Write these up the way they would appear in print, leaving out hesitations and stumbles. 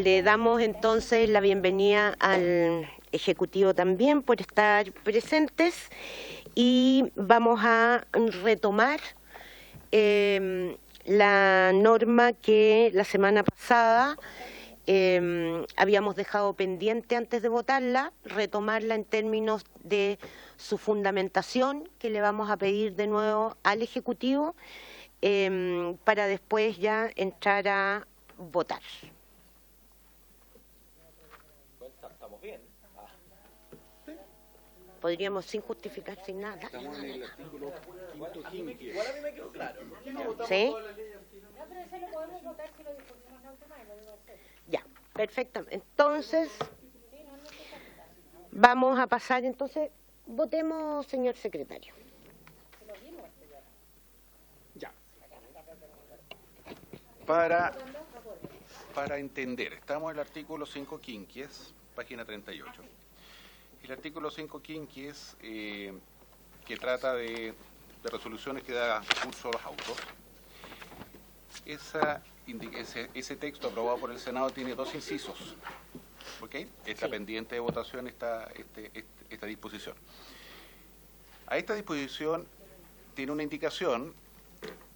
Le damos entonces la bienvenida al Ejecutivo también por estar presentes y vamos a retomar la norma que la semana pasada habíamos dejado pendiente antes de votarla, retomarla en términos de su fundamentación, que le vamos a pedir de nuevo al Ejecutivo para después ya entrar a votar. Estamos bien. Podríamos sin justificar, sin nada. Estamos en el artículo quinto. Igual a mí me quedó claro. ¿Sí? No, pero eso lo podemos votar si lo discutimos la última vez, lo debo hacer. Ya, perfectamente. Entonces, vamos a pasar, entonces, votemos, señor secretario. Ya. Para entender, estamos en el artículo 5 quinquies, página 38. El artículo 5 quinquies, que trata de resoluciones que da curso a los autos. Ese texto aprobado por el Senado tiene dos incisos. ¿Ok? Está pendiente de votación esta disposición. A esta disposición tiene una indicación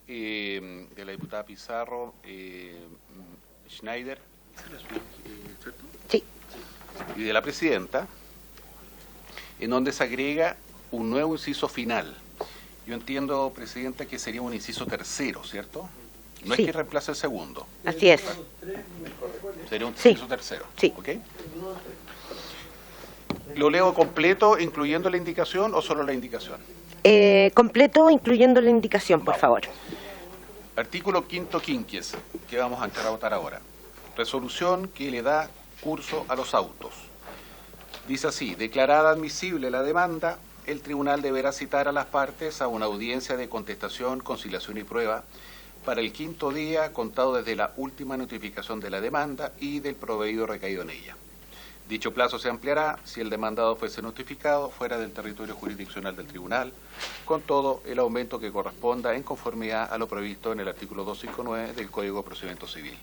de la diputada Pizarro, Schneider, ¿cierto? Sí. Y de la presidenta, en donde se agrega un nuevo inciso final. Yo entiendo, presidenta, que sería un inciso tercero, ¿cierto? No Sí. es que reemplace el segundo. Así es. Sería un Sí. inciso tercero. Sí. ¿Ok? ¿Lo leo completo, incluyendo la indicación, o solo la indicación? Completo, incluyendo la indicación, por favor. Artículo quinto quinquies, que vamos a entrar a votar ahora. Resolución que le da curso a los autos. Dice así: declarada admisible la demanda, el tribunal deberá citar a las partes a una audiencia de contestación, conciliación y prueba para el quinto día contado desde la última notificación de la demanda y del proveído recaído en ella. Dicho plazo se ampliará si el demandado fuese notificado fuera del territorio jurisdiccional del tribunal, con todo el aumento que corresponda en conformidad a lo previsto en el artículo 259 del Código de Procedimiento Civil.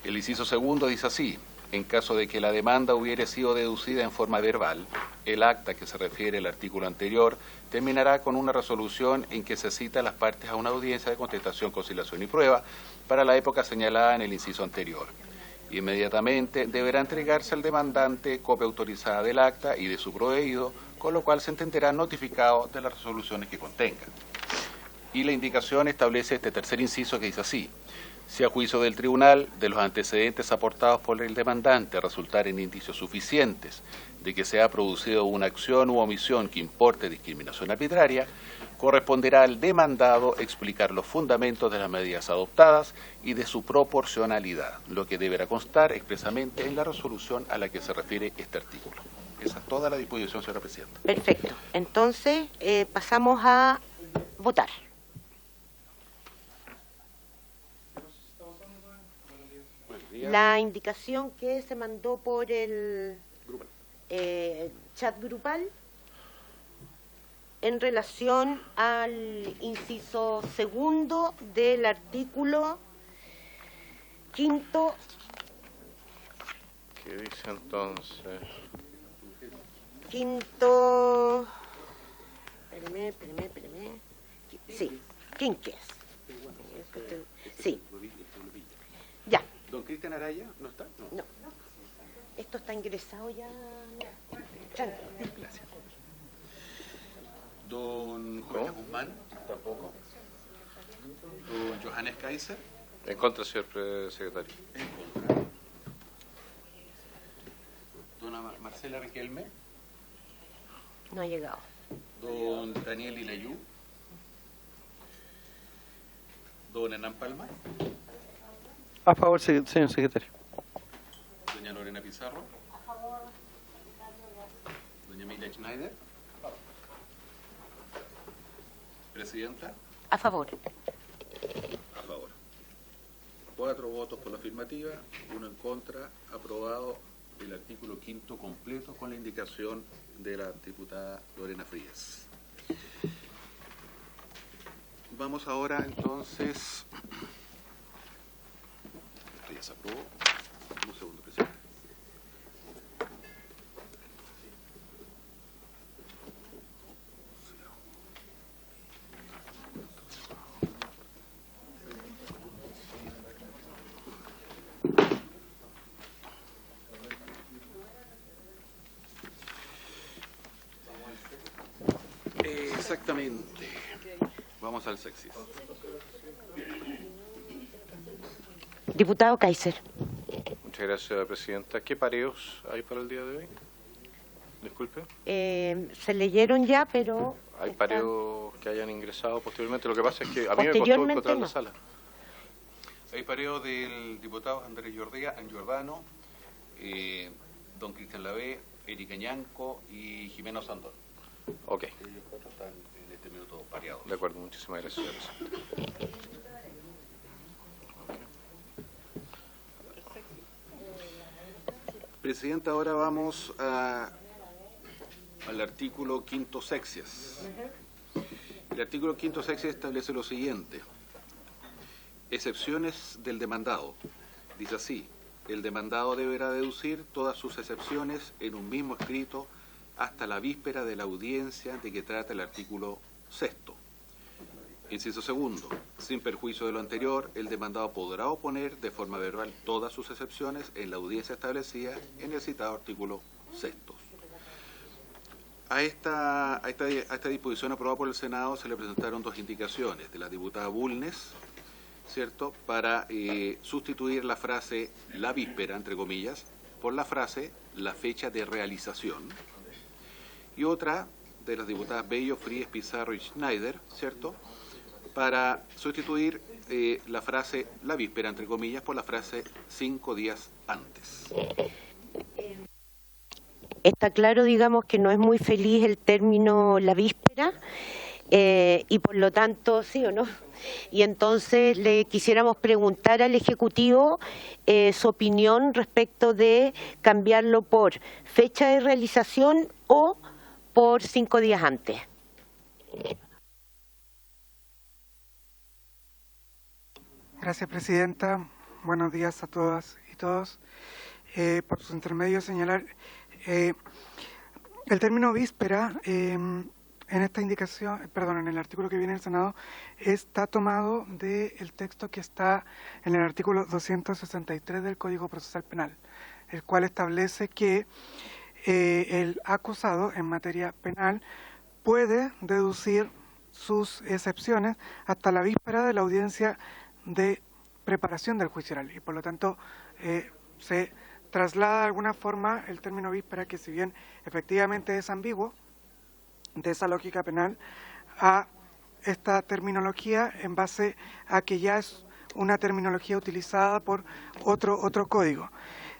El inciso segundo dice así: en caso de que la demanda hubiere sido deducida en forma verbal, el acta que se refiere al artículo anterior terminará con una resolución en que se cita a las partes a una audiencia de contestación, conciliación y prueba para la época señalada en el inciso anterior. Inmediatamente deberá entregarse al demandante copia autorizada del acta y de su proveído, con lo cual se entenderá notificado de las resoluciones que contenga. Y la indicación establece este tercer inciso que dice así: si a juicio del tribunal de los antecedentes aportados por el demandante resultaren indicios suficientes de que se ha producido una acción u omisión que importe discriminación arbitraria, corresponderá al demandado explicar los fundamentos de las medidas adoptadas y de su proporcionalidad, lo que deberá constar expresamente en la resolución a la que se refiere este artículo. Esa es toda la disposición, señora presidenta. Perfecto. Entonces, pasamos a votar. La indicación que se mandó por el chat grupal en relación al inciso segundo del artículo quinto. ¿Qué dice entonces? Quinto. Espérame. Sí, quinquies. Sí. Ya. ¿Don Cristian Araya no está? No. Esto está ingresado ya. Gracias. ¿Don Jorge Guzmán? Tampoco. ¿Don Johannes Kaiser? En contra, señor secretario. En contra. ¿Don Marcela Riquelme? No ha llegado. ¿Don Daniel Ilayú? ¿Don Hernán Palma? A favor, señor secretario. ¿Doña Lorena Pizarro? A favor. ¿Doña Emilia Schneider? ¿Presidenta? A favor. A favor. 4 votos por la afirmativa, 1 en contra. Aprobado el artículo quinto completo con la indicación de la diputada Lorena Frías. Vamos ahora entonces. Esto ya se aprobó. Un segundo, presidente. Exactamente. Vamos al sexis. Diputado Kaiser. Muchas gracias, presidenta. ¿Qué pareos hay para el día de hoy? Disculpe. Se leyeron ya, pero... ¿Hay están- pareos que hayan ingresado posteriormente? Lo que pasa es que a mí me costó Posteriormente encontrar no. la sala. Hay pareo del diputado Andrés Giordano, don Cristian Lavé, Erika Ñanco y Jimeno Sandón. Ok, Ellos cuatro están en este minuto pareados. de acuerdo. Muchísimas gracias, señor presidente. Presidenta, ahora vamos al artículo quinto sexcias. El artículo quinto sexcias establece lo siguiente. Excepciones del demandado. Dice así: el demandado deberá deducir todas sus excepciones en un mismo escrito hasta la víspera de la audiencia de que trata el artículo sexto. Inciso segundo, sin perjuicio de lo anterior, el demandado podrá oponer de forma verbal todas sus excepciones en la audiencia establecida en el citado artículo sexto. A esta disposición aprobada por el Senado se le presentaron dos indicaciones de la diputada Bulnes, ¿cierto?, para sustituir la frase la víspera, entre comillas, por la frase la fecha de realización, y otra de las diputadas Bello, Fríes, Pizarro y Schneider, ¿cierto?, para sustituir la frase la víspera, entre comillas, por la frase 5 días antes. Está claro, digamos, que no es muy feliz el término la víspera, y por lo tanto, ¿sí o no? Y entonces le quisiéramos preguntar al Ejecutivo su opinión respecto de cambiarlo por fecha de realización o por 5 días antes. Gracias, presidenta. Buenos días a todas y todos. Por su intermedio, señalar el término víspera en esta indicación, perdón, en el artículo que viene del Senado, está tomado del texto que está en el artículo 263 del Código Procesal Penal, el cual establece que el acusado en materia penal puede deducir sus excepciones hasta la víspera de la audiencia de preparación del juicio oral, y por lo tanto se traslada de alguna forma el término víspera, que si bien efectivamente es ambiguo, de esa lógica penal a esta terminología en base a que ya es una terminología utilizada por otro código.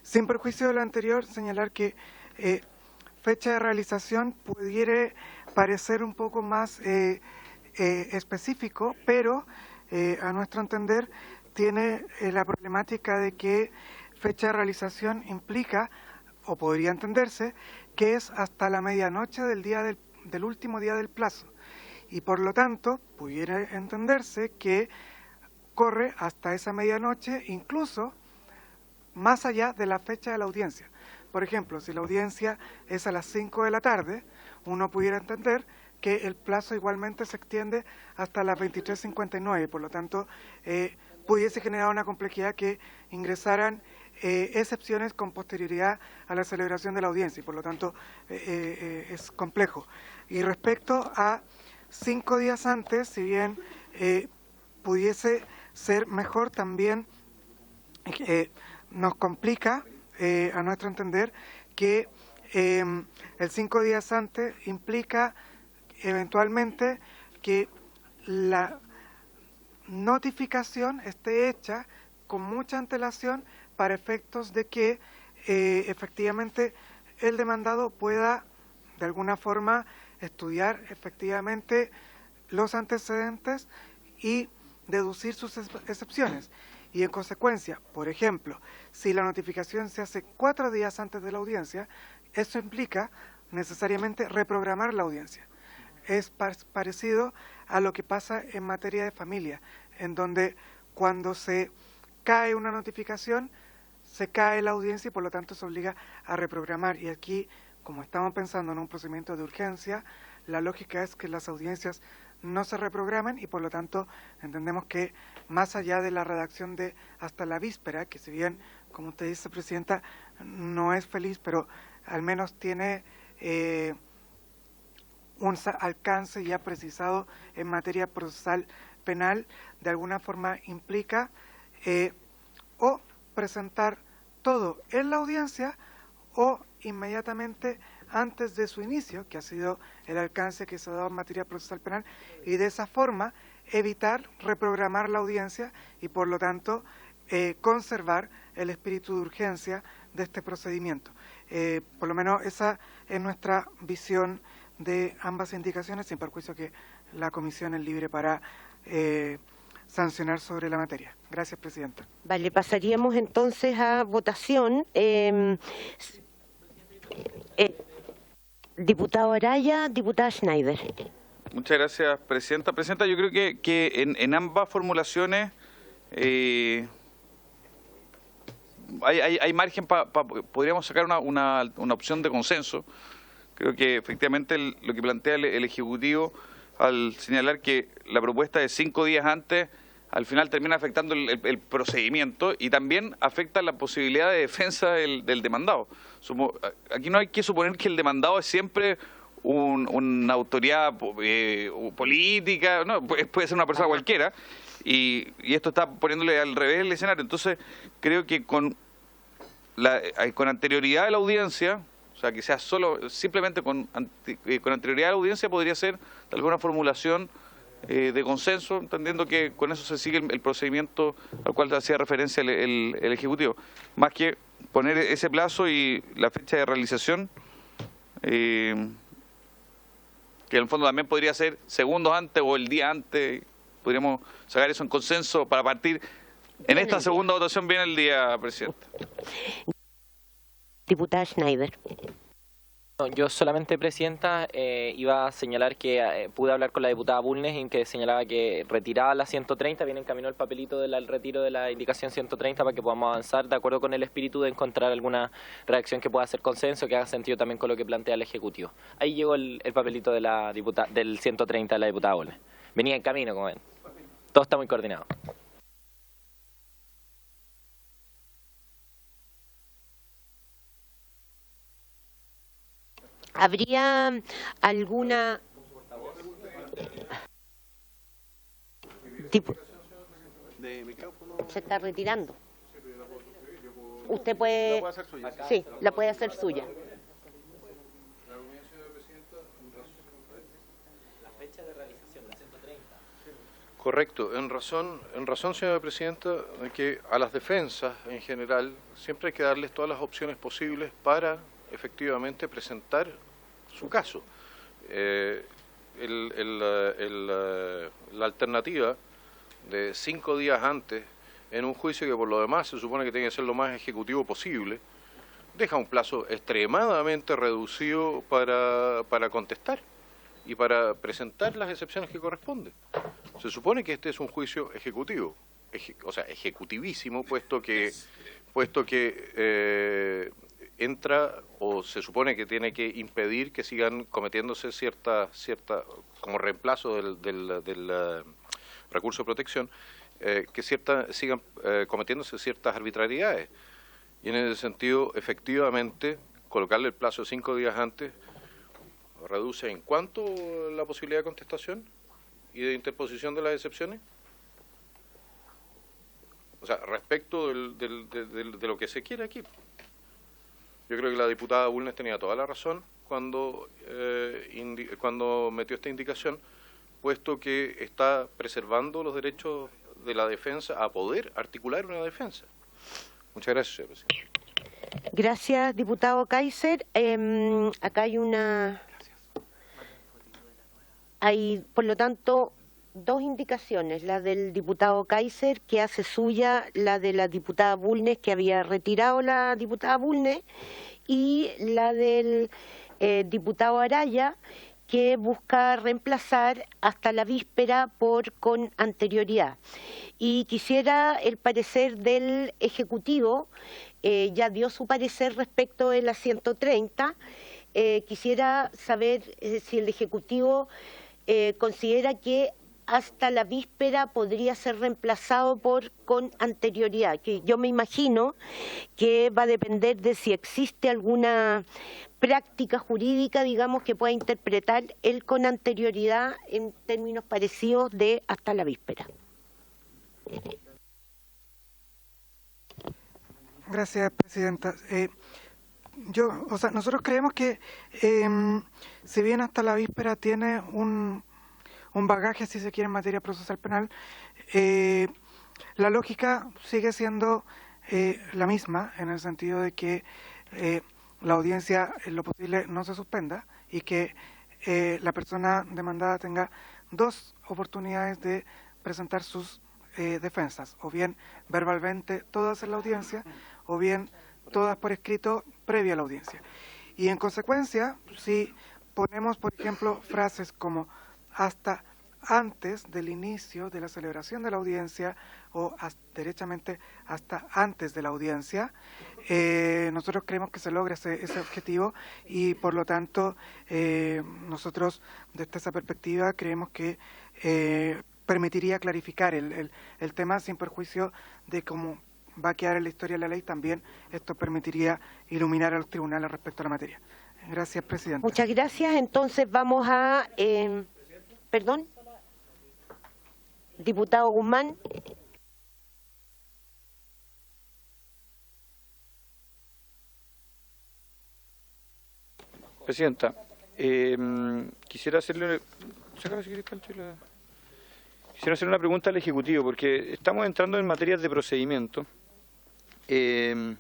Sin perjuicio de lo anterior, señalar que fecha de realización pudiera parecer un poco más específico, pero a nuestro entender tiene la problemática de que fecha de realización implica, o podría entenderse, que es hasta la medianoche del último día del plazo, y por lo tanto pudiera entenderse que corre hasta esa medianoche, incluso más allá de la fecha de la audiencia. Por ejemplo, si la audiencia es a las 5 de la tarde, uno pudiera entender que el plazo igualmente se extiende hasta las 23:59, por lo tanto pudiese generar una complejidad que ingresaran excepciones con posterioridad a la celebración de la audiencia, y por lo tanto es complejo. Y respecto a 5 días antes, si bien pudiese ser mejor, también nos complica, a nuestro entender, que el 5 días antes implica eventualmente que la notificación esté hecha con mucha antelación para efectos de que efectivamente el demandado pueda de alguna forma estudiar efectivamente los antecedentes y deducir sus excepciones. Y en consecuencia, por ejemplo, si la notificación se hace 4 días antes de la audiencia, eso implica necesariamente reprogramar la audiencia. Es parecido a lo que pasa en materia de familia, en donde cuando se cae una notificación se cae la audiencia y por lo tanto se obliga a reprogramar. Y aquí, como estamos pensando en un procedimiento de urgencia, la lógica es que las audiencias no se reprogramen y por lo tanto entendemos que más allá de la redacción de hasta la víspera, que si bien, como usted dice, Presidenta, no es feliz, pero al menos tiene un alcance ya precisado en materia procesal penal, de alguna forma implica o presentar todo en la audiencia o inmediatamente antes de su inicio, que ha sido el alcance que se ha dado en materia procesal penal, y de esa forma evitar reprogramar la audiencia y por lo tanto conservar el espíritu de urgencia de este procedimiento. Por lo menos esa es nuestra visión de ambas indicaciones, sin perjuicio que la comisión es libre para sancionar sobre la materia. Gracias, Presidenta. Vale, pasaríamos entonces a votación. Diputado Araya, diputada Schneider. Muchas gracias, Presidenta. Presidenta, yo creo que en ambas formulaciones hay margen podríamos sacar una opción de consenso. Creo que efectivamente lo que plantea el Ejecutivo al señalar que la propuesta de 5 días antes al final termina afectando el procedimiento y también afecta la posibilidad de defensa del demandado. Aquí no hay que suponer que el demandado es siempre una autoridad política, no, puede ser una persona cualquiera, y esto está poniéndole al revés el escenario. Entonces creo que con anterioridad de la audiencia, o sea, que sea simplemente con anterioridad de la audiencia, podría ser de alguna formulación de consenso, entendiendo que con eso se sigue el procedimiento al cual hacía referencia el Ejecutivo. Más que poner ese plazo y la fecha de realización, que en el fondo también podría ser segundos antes o el día antes, podríamos sacar eso en consenso para partir en esta segunda votación bien el día, Presidenta. Diputada Schneider. Yo solamente, Presidenta, iba a señalar que pude hablar con la diputada Bulnes en que señalaba que retiraba la 130, viene en camino el papelito del retiro de la indicación 130 para que podamos avanzar de acuerdo con el espíritu de encontrar alguna redacción que pueda hacer consenso, que haga sentido también con lo que plantea el Ejecutivo. Ahí llegó el papelito de del 130 de la diputada Bulnes. Venía en camino, como ven. Todo está muy coordinado. ¿Habría alguna se está retirando? Usted puede, sí, la puede hacer suya. La fecha de realización, la 130. Correcto. En razón, señora Presidenta, de que a las defensas en general siempre hay que darles todas las opciones posibles para efectivamente presentar su caso. La alternativa de 5 días antes en un juicio que por lo demás se supone que tiene que ser lo más ejecutivo posible, deja un plazo extremadamente reducido para contestar y para presentar las excepciones que corresponden. Se supone que este es un juicio ejecutivo, o sea, ejecutivísimo, puesto que entra o se supone que tiene que impedir que sigan cometiéndose cierta como reemplazo del recurso de protección, que sigan cometiéndose ciertas arbitrariedades. Y en ese sentido, efectivamente, colocarle el plazo de 5 días antes reduce en cuánto la posibilidad de contestación y de interposición de las excepciones. O sea, respecto de lo que se quiere aquí. Yo creo que la diputada Bulnes tenía toda la razón cuando metió esta indicación, puesto que está preservando los derechos de la defensa a poder articular una defensa. Muchas gracias, señor presidente. Gracias, diputado Kaiser. Acá hay, por lo tanto, 2 indicaciones, la del diputado Kaiser, que hace suya la de la diputada Bulnes, que había retirado la diputada Bulnes, y la del diputado Araya, que busca reemplazar hasta la víspera con anterioridad. Y quisiera el parecer del Ejecutivo ya dio su parecer respecto de la 130. Quisiera saber si el Ejecutivo considera que hasta la víspera podría ser reemplazado con anterioridad, que yo me imagino que va a depender de si existe alguna práctica jurídica, digamos, que pueda interpretar el con anterioridad en términos parecidos de hasta la víspera. Gracias, Presidenta. Nosotros creemos que si bien hasta la víspera tiene un bagaje, si se quiere, en materia procesal penal, la lógica sigue siendo la misma, en el sentido de que la audiencia en lo posible no se suspenda y que la persona demandada tenga dos oportunidades de presentar sus defensas, o bien verbalmente todas en la audiencia, o bien todas por escrito previa a la audiencia. Y en consecuencia, si ponemos, por ejemplo, frases como hasta antes del inicio de la celebración de la audiencia o derechamente hasta antes de la audiencia, nosotros creemos que se logra ese objetivo y por lo tanto nosotros desde esa perspectiva creemos que permitiría clarificar el tema sin perjuicio de cómo va a quedar en la historia de la ley. También esto permitiría iluminar a los tribunales respecto a la materia. Gracias, Presidenta. Muchas gracias. Entonces vamos a... perdón. Diputado Guzmán. Presidenta, quisiera hacerle una pregunta al Ejecutivo, porque estamos entrando en materias de procedimiento. Y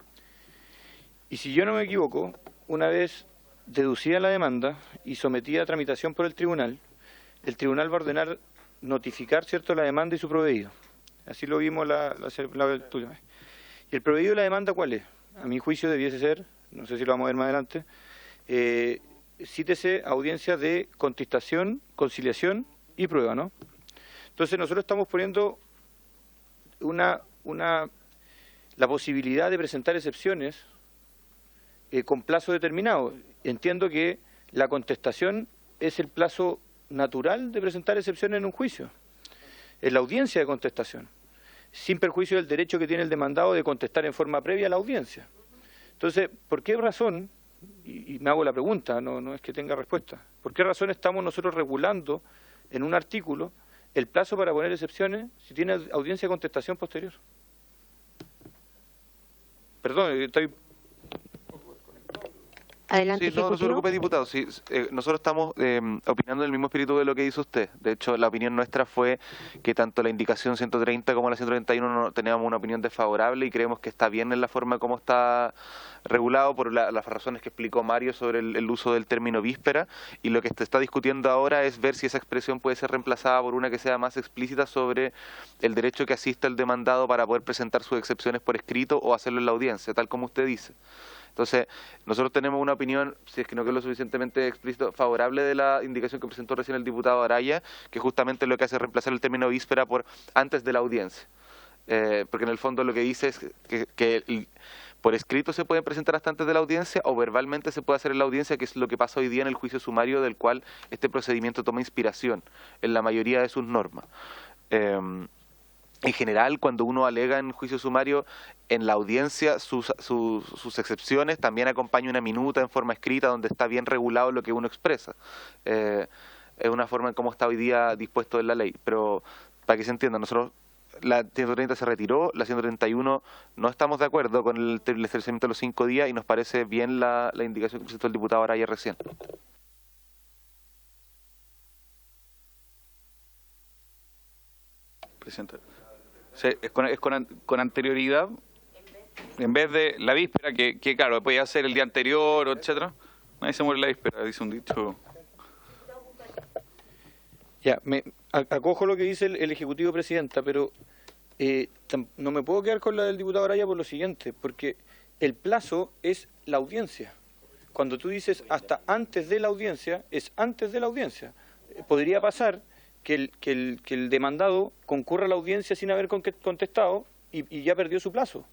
si yo no me equivoco, una vez deducida la demanda y sometida a tramitación por el tribunal va a ordenar notificar, ¿cierto?, la demanda y su proveído. Así lo vimos la última vez. ¿Y el proveído de la demanda cuál es? A mi juicio debiese ser, no sé si lo vamos a ver más adelante, cítese audiencia de contestación, conciliación y prueba, ¿no? Entonces nosotros estamos poniendo la posibilidad de presentar excepciones con plazo determinado. Entiendo que la contestación es el plazo natural de presentar excepciones en un juicio, en la audiencia de contestación, sin perjuicio del derecho que tiene el demandado de contestar en forma previa a la audiencia. Entonces, ¿por qué razón, y me hago la pregunta, no es que tenga respuesta, por qué razón estamos nosotros regulando en un artículo el plazo para poner excepciones si tiene audiencia de contestación posterior? Perdón, estoy... Adelante, Sí, no se preocupe, diputado. Sí, nosotros estamos opinando en el mismo espíritu de lo que hizo usted. De hecho, la opinión nuestra fue que tanto la indicación 130 como la 131 no teníamos una opinión desfavorable y creemos que está bien en la forma como está regulado por las razones que explicó Mario sobre el uso del término víspera, y lo que se está discutiendo ahora es ver si esa expresión puede ser reemplazada por una que sea más explícita sobre el derecho que asista el demandado para poder presentar sus excepciones por escrito o hacerlo en la audiencia, tal como usted dice. Entonces, nosotros tenemos una opinión, si es que no quedó lo suficientemente explícito, favorable de la indicación que presentó recién el diputado Araya, que justamente lo que hace es reemplazar el término víspera por antes de la audiencia. Porque en el fondo lo que dice es que por escrito se pueden presentar hasta antes de la audiencia o verbalmente se puede hacer en la audiencia, que es lo que pasa hoy día en el juicio sumario, del cual este procedimiento toma inspiración en la mayoría de sus normas. En general, cuando uno alega en juicio sumario, en la audiencia sus excepciones, también acompaña una minuta en forma escrita donde está bien regulado lo que uno expresa. Es una forma en cómo está hoy día dispuesto en la ley. Pero para que se entienda, nosotros la 130 se retiró, la 131 no estamos de acuerdo con el establecimiento de los 5 días y nos parece bien la indicación que presentó el diputado Araya recién. Presidente. Sí, es con anterioridad, en vez de la víspera, que claro, podía ser el día anterior, etcétera. Nadie se muere la víspera, dice un dicho. Ya, acojo lo que dice el Ejecutivo, Presidenta, pero no me puedo quedar con la del diputado Araya por lo siguiente, porque el plazo es la audiencia. Cuando tú dices hasta antes de la audiencia, es antes de la audiencia. Podría pasar que el demandado concurra a la audiencia sin haber contestado y ya perdió su plazo.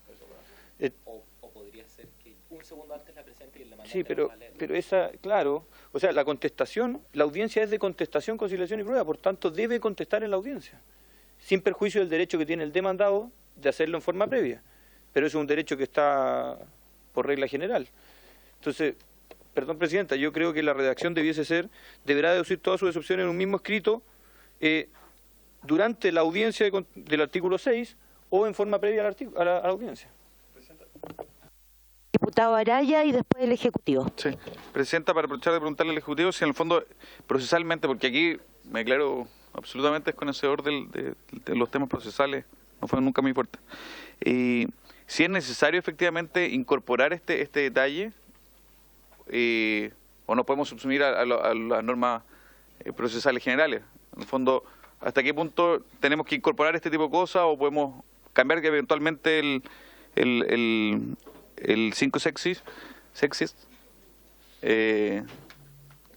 segundos antes la presente y el demandante Sí, la va a leer. pero esa, claro, o sea, la contestación, la audiencia es de contestación, conciliación y prueba, por tanto debe contestar en la audiencia, sin perjuicio del derecho que tiene el demandado de hacerlo en forma previa, pero eso es un derecho que está por regla general. Entonces, perdón, Presidenta, yo creo que la redacción deberá deducir todas sus excepciones en un mismo escrito durante la audiencia del artículo 6 o en forma previa a la audiencia. Diputado Araya y después el Ejecutivo. Sí. Presidenta, para aprovechar de preguntarle al Ejecutivo si en el fondo, procesalmente, porque aquí me declaro absolutamente desconocedor de los temas procesales, no fue nunca mi fuerte. Si es necesario efectivamente incorporar este detalle, o no podemos subsumir a las normas procesales generales. En el fondo, ¿hasta qué punto tenemos que incorporar este tipo de cosas o podemos cambiar que eventualmente el 5 sexist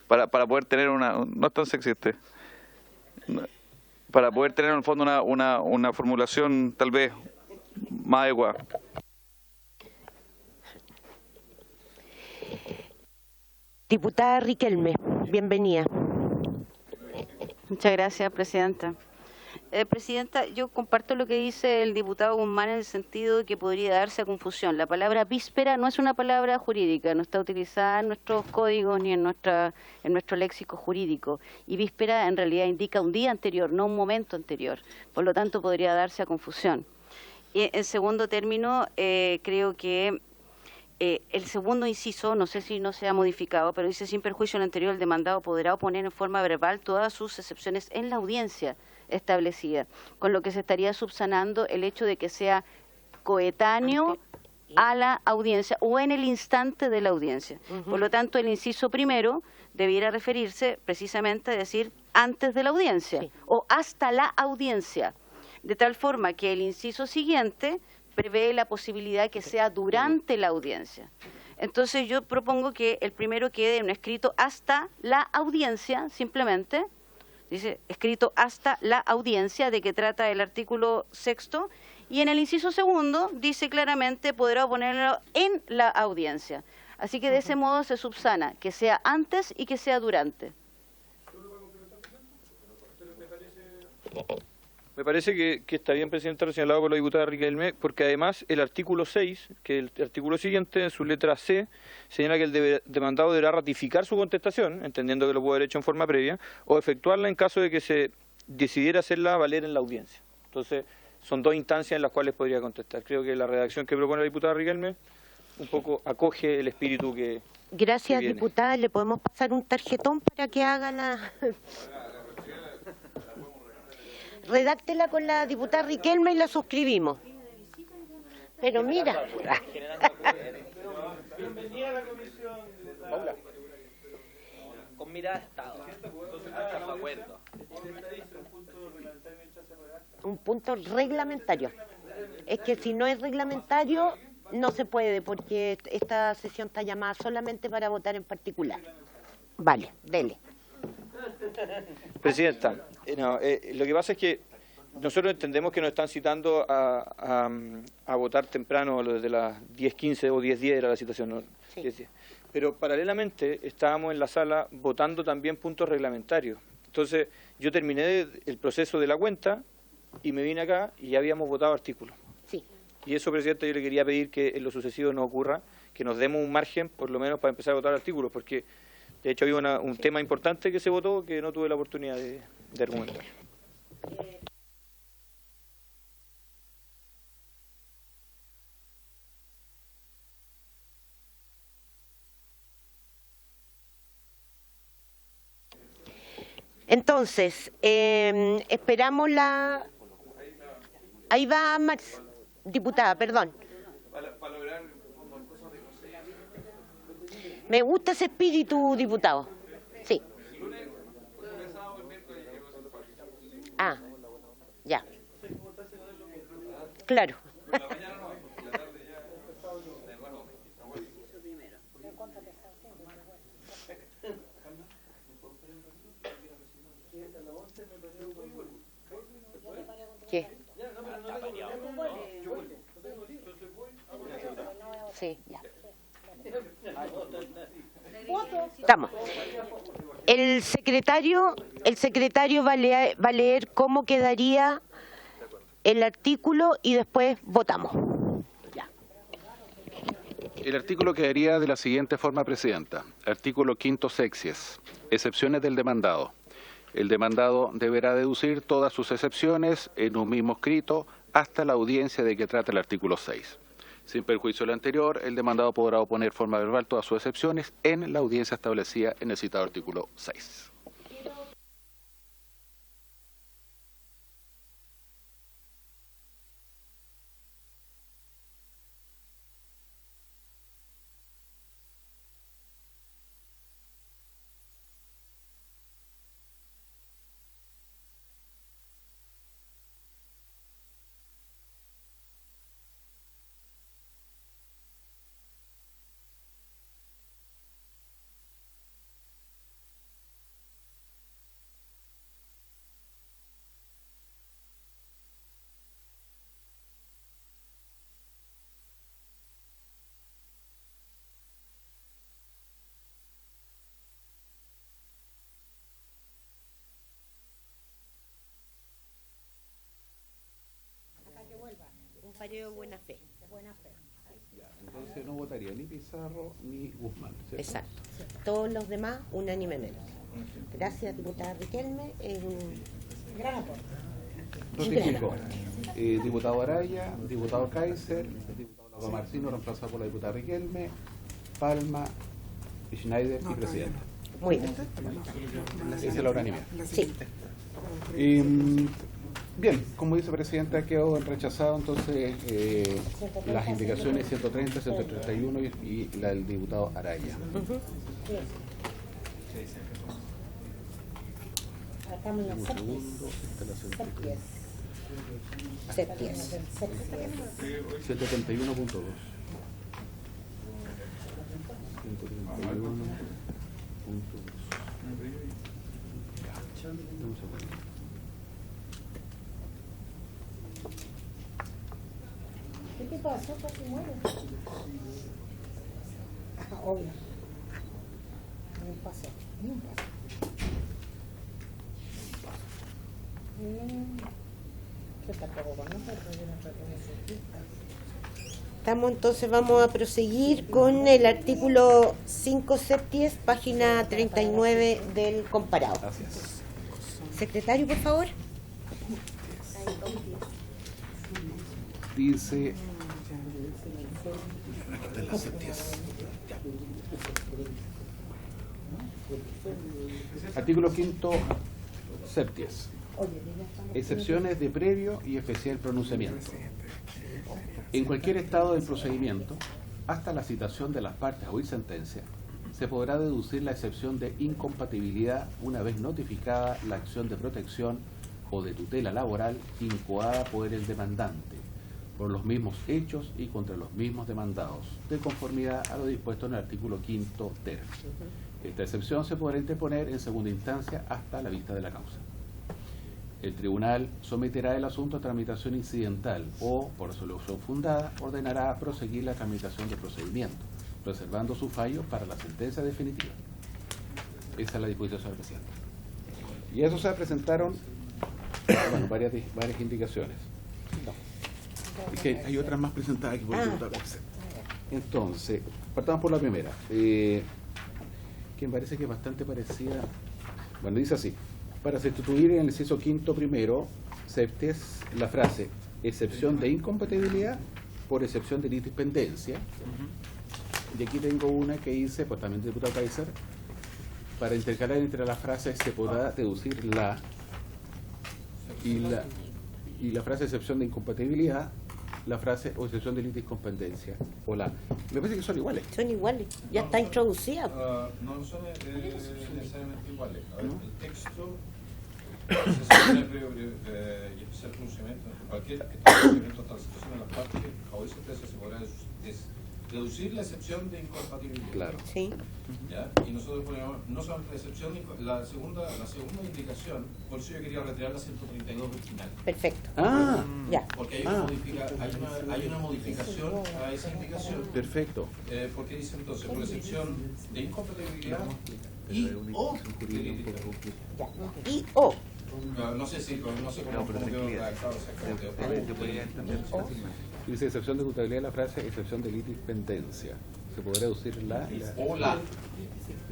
para poder tener no es tan sexista, para poder tener en el fondo una formulación tal vez más adecuada? Diputada Riquelme, bienvenida. Muchas gracias, Presidenta. Presidenta, yo comparto lo que dice el diputado Guzmán en el sentido de que podría darse a confusión. La palabra víspera no es una palabra jurídica, no está utilizada en nuestros códigos ni en nuestro léxico jurídico. Y víspera en realidad indica un día anterior, no un momento anterior. Por lo tanto, podría darse a confusión. Y en segundo término, creo que el segundo inciso, no sé si no se ha modificado, pero dice: sin perjuicio al anterior, el demandado podrá oponer en forma verbal todas sus excepciones en la audiencia establecida, con lo que se estaría subsanando el hecho de que sea coetáneo a la audiencia o en el instante de la audiencia. Por lo tanto, el inciso primero debiera referirse precisamente a decir antes de la audiencia o hasta la audiencia, de tal forma que el inciso siguiente prevé la posibilidad de que sea durante la audiencia. Entonces yo propongo que el primero quede en un escrito hasta la audiencia, simplemente, dice escrito hasta la audiencia, de que trata el artículo 6º, y en el inciso segundo dice claramente podrá ponerlo en la audiencia. Así que de ese modo se subsana que sea antes y que sea durante. Me parece que está bien, Presidenta, lo señalado por la diputada Riquelme, porque además el artículo 6, que es el artículo siguiente, en su letra C, señala que el demandado deberá ratificar su contestación, entendiendo que lo puede haber hecho en forma previa, o efectuarla en caso de que se decidiera hacerla valer en la audiencia. Entonces, son dos instancias en las cuales podría contestar. Creo que la redacción que propone la diputada Riquelme un poco acoge el espíritu que Gracias, viene. diputada. ¿Le podemos pasar un tarjetón para que haga la...? Redáctela con la diputada Riquelme y la suscribimos. Pero mira. Bienvenida a la comisión. Con mirada de Estado. Un punto reglamentario. Es que si no es reglamentario, no se puede, porque esta sesión está llamada solamente para votar en particular. Vale, dele. Presidenta, lo que pasa es que nosotros entendemos que nos están citando a votar temprano, desde las 10:15 o 10:10 era la citación, ¿no? Sí. 10:10. Pero paralelamente estábamos en la sala votando también puntos reglamentarios. Entonces yo terminé el proceso de la cuenta y me vine acá y ya habíamos votado artículos. Sí. Y eso, Presidenta, yo le quería pedir que en lo sucesivo no ocurra, que nos demos un margen por lo menos para empezar a votar artículos, porque de hecho había un tema importante que se votó que no tuve la oportunidad de argumentar. Entonces, esperamos la... Ahí va, diputada, perdón. Me gusta ese espíritu, diputado. Sí. Ah, ya. Claro. ¿Qué? Sí, ya. Estamos. El secretario va a leer cómo quedaría el artículo y después votamos. El artículo quedaría de la siguiente forma, Presidenta. Artículo 5º sexies. Excepciones del demandado. El demandado deberá deducir todas sus excepciones en un mismo escrito hasta la audiencia de que trata el artículo 6. Sin perjuicio de lo anterior, el demandado podrá oponer forma verbal todas sus excepciones en la audiencia establecida en el citado artículo 6. Un fallo de buena fe. Entonces no votaría ni Pizarro ni Guzmán, ¿cierto? Exacto. Todos los demás, unánimemente. Gracias, diputada Riquelme. Gran aporte. Notifico. Diputado Araya, diputado Kaiser, diputado Lago Marcino, reemplazado por la diputada Riquelme, Palma, Schneider y presidente. Muy bien. Esa es la unanimidad. Sí. Bien, como vicepresidenta quedó rechazado entonces las indicaciones 130, 131 y la del diputado Araya. Estamos en la Un segundo, Septies. 131.2. 131.2. ¿Qué te pasó? Casi muero. Obvio. Ni un paso. Ni un paso. ¿Qué tampoco con nosotros? Yo no trato de sentir. Estamos entonces, vamos a proseguir con el artículo 5 septies, página 39 del comparado. Gracias. Secretario, por favor. Dice de las septies. Artículo 5 septies. Excepciones de previo y especial pronunciamiento. En cualquier estado del procedimiento, hasta la citación de las partes a oír sentencia, se podrá deducir la excepción de incompatibilidad una vez notificada la acción de protección o de tutela laboral incoada por el demandante, por los mismos hechos y contra los mismos demandados, de conformidad a lo dispuesto en el artículo 5 ter. Esta excepción se podrá interponer en segunda instancia hasta la vista de la causa. El tribunal someterá el asunto a tramitación incidental o, por resolución fundada, ordenará proseguir la tramitación del procedimiento, reservando su fallo para la sentencia definitiva. Esa es la disposición, señor presidente. Y a eso se presentaron varias indicaciones. Es que hay otras más presentadas aquí por el diputado Kaiser. Entonces, partamos por la primera, que me parece que es bastante parecida. Bueno, dice así: para sustituir en el inciso 5 primero, septies, la frase excepción de incompatibilidad por excepción de indispendencia. Y aquí tengo una que dice, pues también del diputado Kaiser, para intercalar entre las frases se podrá deducir la y la frase excepción de incompatibilidad, la frase o excepción de indispendencia o la. Me parece que son iguales. Son iguales, ya está introducida. No son necesariamente iguales. A ver, el texto excepción de previo y especial pronunciamiento. Cualquier pronunciamiento hasta la situación de las partes, a hoy sentencia se podrá deducir la excepción de incompatibilidad. Claro. Sí. ¿Ya? Y nosotros ponemos no solamente la excepción, la segunda indicación, por eso yo quería retirar la 132 original. Perfecto. Ah, Ya. Porque hay una modificación a esa indicación. perfecto. Porque dice entonces, por excepción de incompatibilidad y o de litigio. Ya. Y o. No sé cómo quedó redactado exactamente. Dice excepción de culpabilidad de la frase excepción de litispendencia. Se podrá deducir la y la. O la.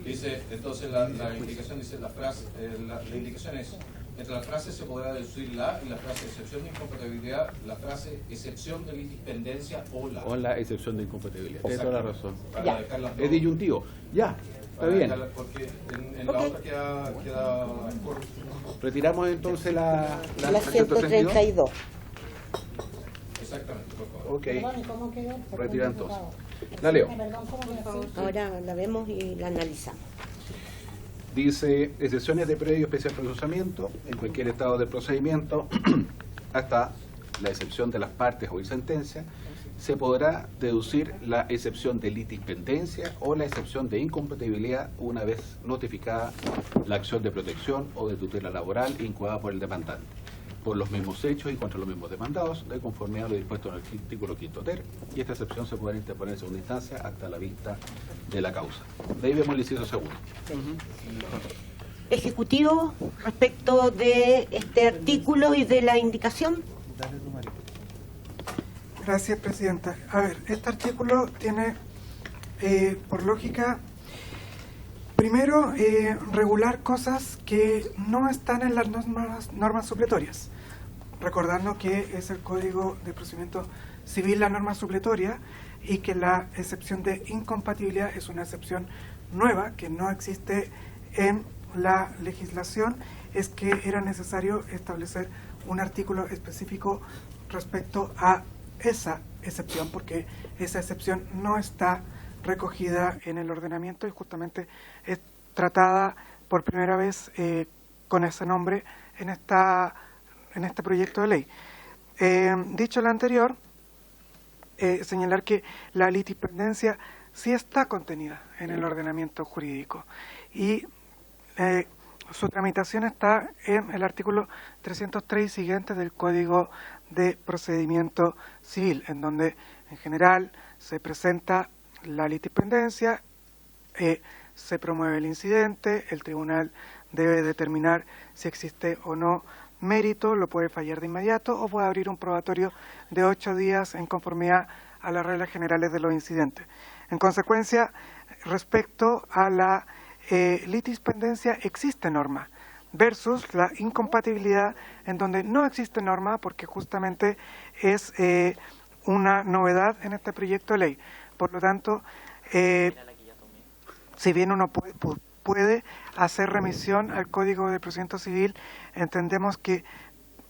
Dice, entonces la indicación dice la frase, la indicación es, entre las frases se podrá deducir la y la frase excepción de incompatibilidad, la frase excepción de litispendencia o la. O la excepción de incompatibilidad. Tiene toda la razón. Para dejarlas Es disyuntivo. Ya, está bien. Porque en la otra queda corto. Retiramos entonces la 132. Exactamente, por favor. Ok, Perdón, ¿y cómo quedó? retira entonces. La leo. Perdón, ¿cómo quedó? Ahora la vemos y la analizamos. Dice, excepciones de previo especial procesamiento en cualquier estado del procedimiento, hasta la excepción de las partes o sentencia, se podrá deducir la excepción de litispendencia o la excepción de incompatibilidad una vez notificada la acción de protección o de tutela laboral incoada por el demandante, por los mismos hechos y contra los mismos demandados, de conformidad a lo dispuesto en el artículo 5 ter, y esta excepción se podrá interponer en segunda instancia hasta la vista de la causa. De ahí vemos el inciso segundo. Ejecutivo, respecto de este artículo y de la indicación. Gracias, Presidenta. A ver, este artículo tiene, por lógica, primero, regular cosas que no están en las normas supletorias. Recordando que es el Código de Procedimiento Civil la norma supletoria y que la excepción de incompatibilidad es una excepción nueva que no existe en la legislación. Es que era necesario establecer un artículo específico respecto a esa excepción, porque esa excepción no está recogida en el ordenamiento y justamente es tratada por primera vez con ese nombre en este proyecto de ley. Dicho lo anterior, señalar que la litispendencia sí está contenida en el ordenamiento jurídico y su tramitación está en el artículo 303 y siguientes del Código de Procedimiento Civil, en donde en general se presenta la litispendencia, se promueve el incidente, el tribunal debe determinar si existe o no mérito, lo puede fallar de inmediato o puede abrir un probatorio de 8 días en conformidad a las reglas generales de los incidentes. En consecuencia, respecto a la litispendencia existe norma, versus la incompatibilidad en donde no existe norma porque justamente es una novedad en este proyecto de ley. Por lo tanto, si bien uno puede hacer remisión al Código de Procedimiento Civil, entendemos que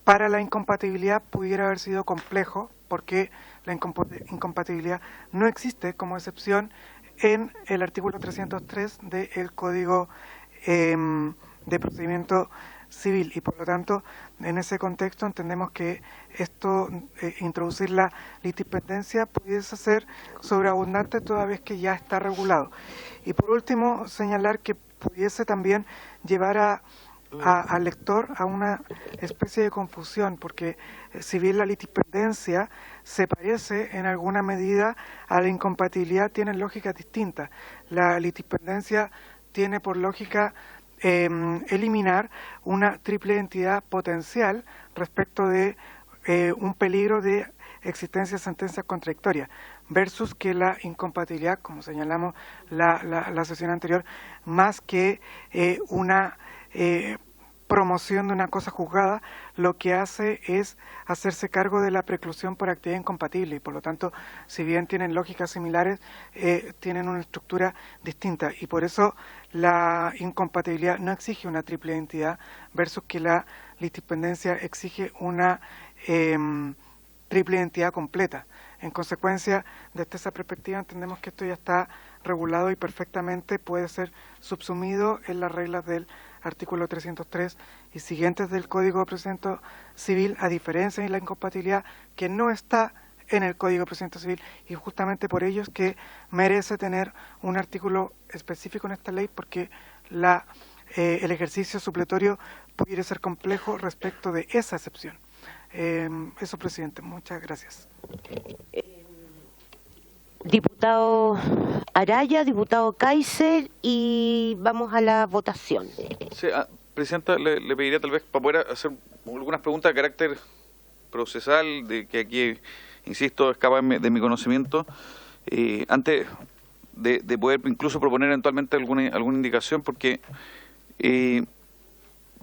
para la incompatibilidad pudiera haber sido complejo porque la incompatibilidad no existe como excepción en el artículo 303 del Código de Procedimiento Civil y por lo tanto en ese contexto entendemos que esto, introducir la litispendencia pudiese ser sobreabundante toda vez que ya está regulado. Y por último señalar que pudiese también llevar al lector a una especie de confusión, porque si bien la litispendencia se parece en alguna medida a la incompatibilidad, tienen lógicas distintas. La litispendencia tiene por lógica eliminar una triple entidad potencial respecto de un peligro de existencia de sentencias contradictorias, versus que la incompatibilidad, como señalamos la sesión anterior, más que una promoción de una cosa juzgada, lo que hace es hacerse cargo de la preclusión por actividad incompatible y por lo tanto, si bien tienen lógicas similares, tienen una estructura distinta y por eso la incompatibilidad no exige una triple entidad versus que la litispendencia exige una triple entidad completa. En consecuencia, desde esa perspectiva entendemos que esto ya está regulado y perfectamente puede ser subsumido en las reglas del artículo 303 y siguientes del Código de Procedimiento Civil, a diferencia de la incompatibilidad que no está en el Código de Procedimiento Civil, y justamente por ello es que merece tener un artículo específico en esta ley, porque el ejercicio supletorio pudiera ser complejo respecto de esa excepción. Eso, presidente. Muchas gracias. Diputado Araya, diputado Kaiser, y vamos a la votación. Sí, Presidenta, le pediría tal vez para poder hacer algunas preguntas de carácter procesal, de que aquí, insisto, escapa de mi conocimiento, antes de poder incluso proponer eventualmente alguna indicación, porque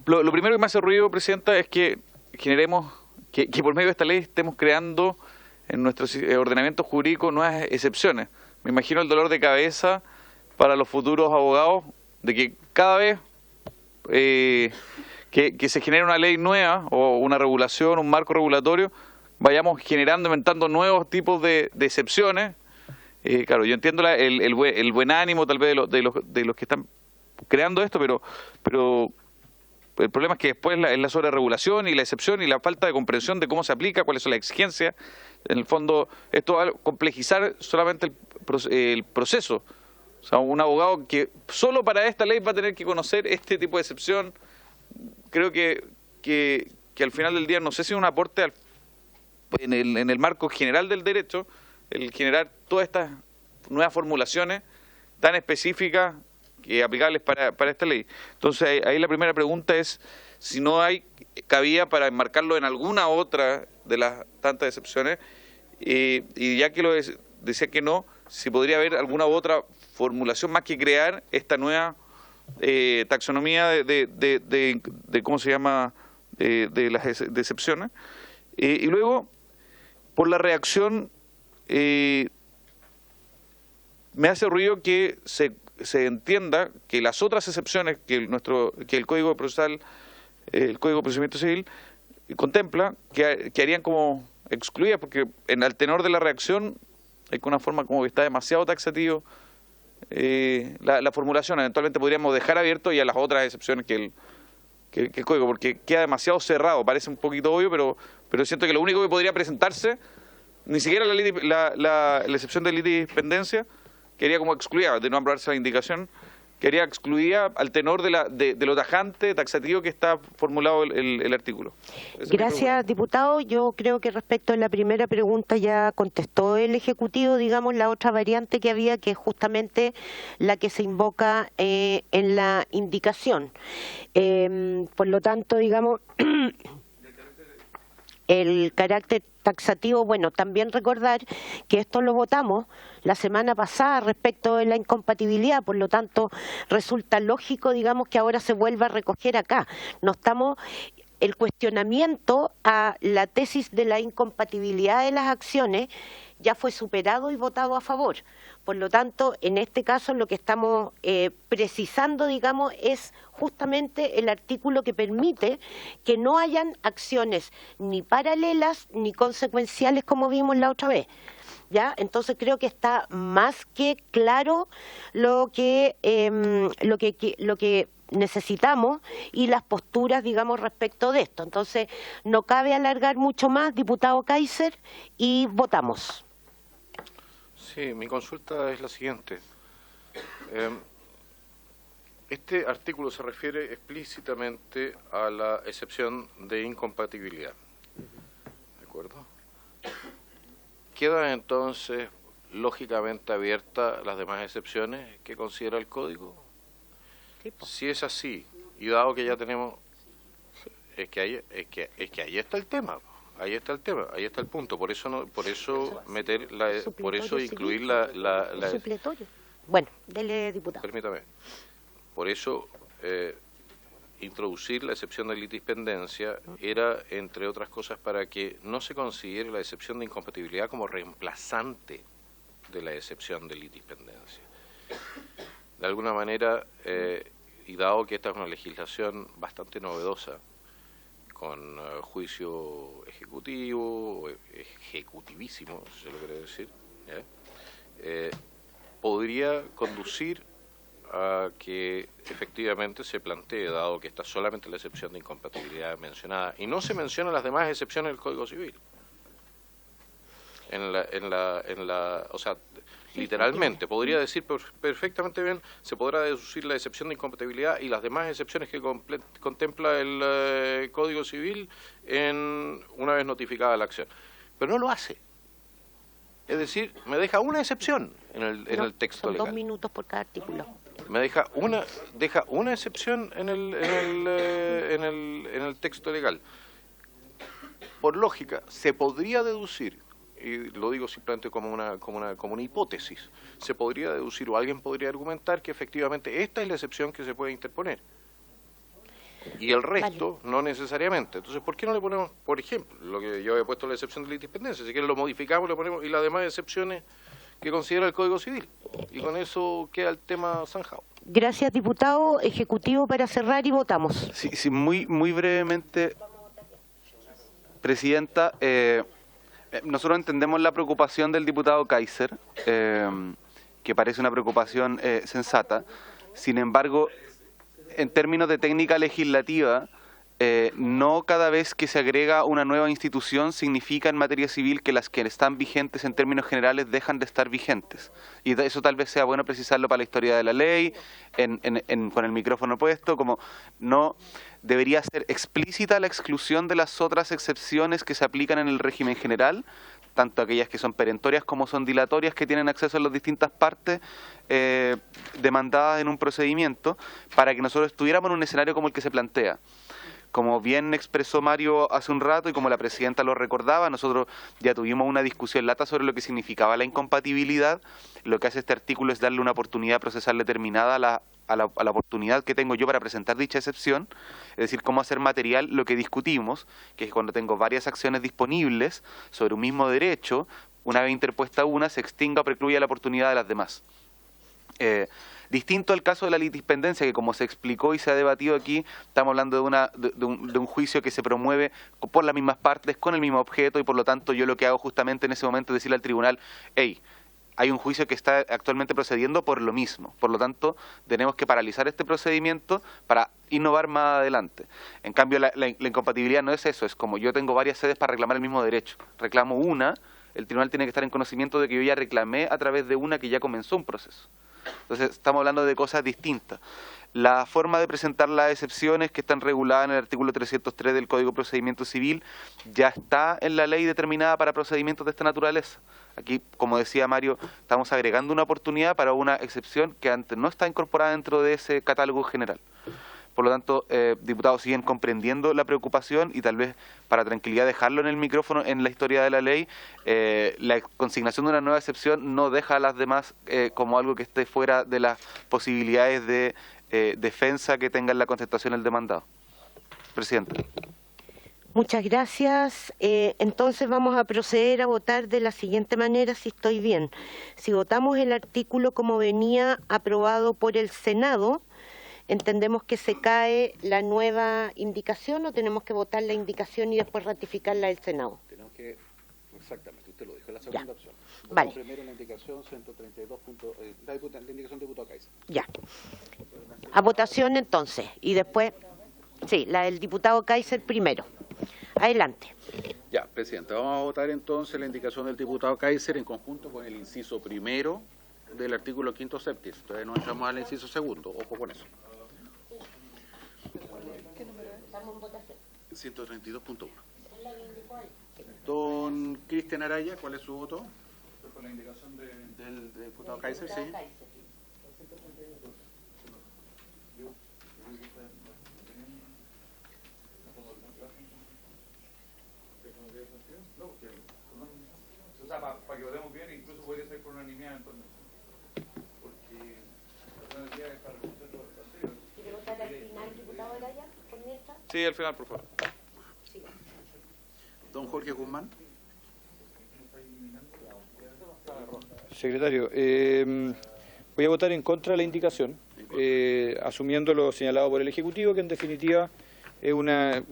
lo primero que me hace ruido, Presidenta, es que generemos, que por medio de esta ley estemos creando en nuestro ordenamiento jurídico nuevas excepciones. Me imagino el dolor de cabeza para los futuros abogados de que cada vez que se genere una ley nueva o una regulación, un marco regulatorio, vayamos inventando nuevos tipos de excepciones. Claro, yo entiendo el buen ánimo tal vez de los que están creando esto, pero el problema es que después es la sobreregulación y la excepción y la falta de comprensión de cómo se aplica, cuáles son las exigencias. En el fondo, esto va a complejizar solamente el proceso. O sea, un abogado que solo para esta ley va a tener que conocer este tipo de excepción, creo que al final del día no sé si es un aporte en el marco general del derecho, el generar todas estas nuevas formulaciones tan específicas y aplicables para esta ley. Entonces ahí la primera pregunta es si no hay cabida para enmarcarlo en alguna otra de las tantas excepciones, y ya que decía que no, si podría haber alguna otra formulación más que crear esta nueva taxonomía de ¿cómo se llama?, de las excepciones. Y luego, por la reacción, me hace ruido que se entienda que las otras excepciones que el Código Procesal, el Código de Procedimiento Civil contempla, que harían como excluidas, porque al tenor de la reacción hay una forma como que está demasiado taxativo la formulación. Eventualmente podríamos dejar abierto y a las otras excepciones que el Código, porque queda demasiado cerrado. Parece un poquito obvio, pero siento que lo único que podría presentarse, ni siquiera la excepción de litigispendencia, quería como excluida, de no aprobarse la indicación, quería excluida al tenor de lo tajante, taxativo que está formulado el artículo. Gracias, diputado. Yo creo que respecto a la primera pregunta ya contestó el Ejecutivo, digamos, la otra variante que había, que es justamente la que se invoca en la indicación. Por lo tanto, digamos, el carácter taxativo, bueno, también recordar que esto lo votamos la semana pasada respecto de la incompatibilidad, por lo tanto resulta lógico, digamos, que ahora se vuelva a recoger acá. No estamos, el cuestionamiento a la tesis de la incompatibilidad de las acciones ya fue superado y votado a favor. Por lo tanto, en este caso lo que estamos precisando, digamos, es justamente el artículo que permite que no hayan acciones ni paralelas ni consecuenciales como vimos la otra vez. ¿Ya? Entonces creo que está más que claro lo que necesitamos y las posturas, digamos, respecto de esto. Entonces no cabe alargar mucho más, diputado Kaiser, y votamos. Sí, mi consulta es la siguiente. Este artículo se refiere explícitamente a la excepción de incompatibilidad. ¿De acuerdo? ¿Quedan entonces lógicamente abiertas las demás excepciones que considera el Código? Sí, si es así, y dado que ya tenemos... Es que ahí está el tema. Ahí está el tema, ahí está el punto. Por eso incluir la supletorio. Bueno, dele, diputado. Permítame. Por eso introducir la excepción de litispendencia era, entre otras cosas, para que no se considere la excepción de incompatibilidad como reemplazante de la excepción de litispendencia. De alguna manera, y dado que esta es una legislación bastante novedosa, con juicio ejecutivo, ejecutivísimo, si se lo quiere decir, podría conducir a que efectivamente se plantee, dado que está solamente la excepción de incompatibilidad mencionada, y no se mencionan las demás excepciones del Código Civil. o sea, literalmente, podría decir perfectamente bien, se podrá deducir la excepción de incompatibilidad y las demás excepciones que contempla el Código Civil una vez notificada la acción. Pero no lo hace. Es decir, me deja una excepción en el texto legal. Son 2 minutos por cada artículo. Me deja una excepción en el texto legal. Por lógica, se podría deducir, y lo digo simplemente como una hipótesis, se podría deducir o alguien podría argumentar que efectivamente esta es la excepción que se puede interponer. Y el resto no necesariamente. Entonces, ¿por qué no le ponemos, por ejemplo, lo que yo había puesto la excepción de la independencia? Si quieren lo modificamos, le ponemos y las demás excepciones que considera el Código Civil. Y con eso queda el tema zanjado. Gracias, diputado. Ejecutivo, para cerrar y votamos. Sí, muy brevemente, Presidenta. Nosotros entendemos la preocupación del diputado Kaiser, que parece una preocupación sensata. Sin embargo, en términos de técnica legislativa, no cada vez que se agrega una nueva institución significa en materia civil que las que están vigentes en términos generales dejan de estar vigentes. Y eso tal vez sea bueno precisarlo para la historia de la ley, con el micrófono puesto, como no debería ser explícita la exclusión de las otras excepciones que se aplican en el régimen general, tanto aquellas que son perentorias como son dilatorias, que tienen acceso a las distintas partes demandadas en un procedimiento, para que nosotros estuviéramos en un escenario como el que se plantea. Como bien expresó Mario hace un rato y como la presidenta lo recordaba, nosotros ya tuvimos una discusión lata sobre lo que significaba la incompatibilidad. Lo que hace este artículo es darle una oportunidad procesal determinada a la oportunidad que tengo yo para presentar dicha excepción, es decir, cómo hacer material lo que discutimos, que es cuando tengo varias acciones disponibles sobre un mismo derecho, una vez interpuesta una, se extinga o precluya la oportunidad de las demás. Distinto al caso de la litispendencia, que como se explicó y se ha debatido aquí, estamos hablando de un juicio que se promueve por las mismas partes, con el mismo objeto, y por lo tanto yo lo que hago justamente en ese momento es decirle al tribunal, hey, hay un juicio que está actualmente procediendo por lo mismo, por lo tanto tenemos que paralizar este procedimiento para innovar más adelante. En cambio la incompatibilidad no es eso, es como yo tengo varias sedes para reclamar el mismo derecho, reclamo una, el tribunal tiene que estar en conocimiento de que yo ya reclamé a través de una que ya comenzó un proceso. Entonces estamos hablando de cosas distintas. La forma de presentar las excepciones que están reguladas en el artículo 303 del Código de Procedimiento Civil ya está en la ley determinada para procedimientos de esta naturaleza. Aquí, como decía Mario, estamos agregando una oportunidad para una excepción que antes no está incorporada dentro de ese catálogo general. Por lo tanto, diputados, siguen comprendiendo la preocupación y tal vez para tranquilidad dejarlo en el micrófono en la historia de la ley. La consignación de una nueva excepción no deja a las demás como algo que esté fuera de las posibilidades de defensa que tenga en la contestación el demandado. Presidente. Muchas gracias. Entonces vamos a proceder a votar de la siguiente manera, si estoy bien. Si votamos el artículo como venía aprobado por el Senado, ¿entendemos que se cae la nueva indicación o tenemos que votar la indicación y después ratificarla del Senado? Tenemos que, exactamente, usted lo dijo, la segunda opción. Vale. Primero la indicación 132. La indicación de diputado Kaiser. Ya. A votación entonces. Y después, sí, la del diputado Kaiser primero. Adelante. Ya, presidente, vamos a votar entonces la indicación del diputado Kaiser en conjunto con el inciso primero del artículo 5º séptimo. Entonces no entramos al inciso segundo, ojo con eso. ¿Qué número es? Estamos en votación. 132.1. Don Cristian Araya, ¿cuál es su voto? Con la indicación del diputado Kaiser, sí. O sea, para que votemos bien, incluso podría ser por unanimidad entonces. Porque la unanimidad es para reconocer los anteriores. ¿Quiere votar al final, diputado Araya, por mientras? Sí, al final, por favor. Sí. Don Jorge Guzmán. Secretario, voy a votar en contra de la indicación, asumiendo lo señalado por el Ejecutivo, que en definitiva es una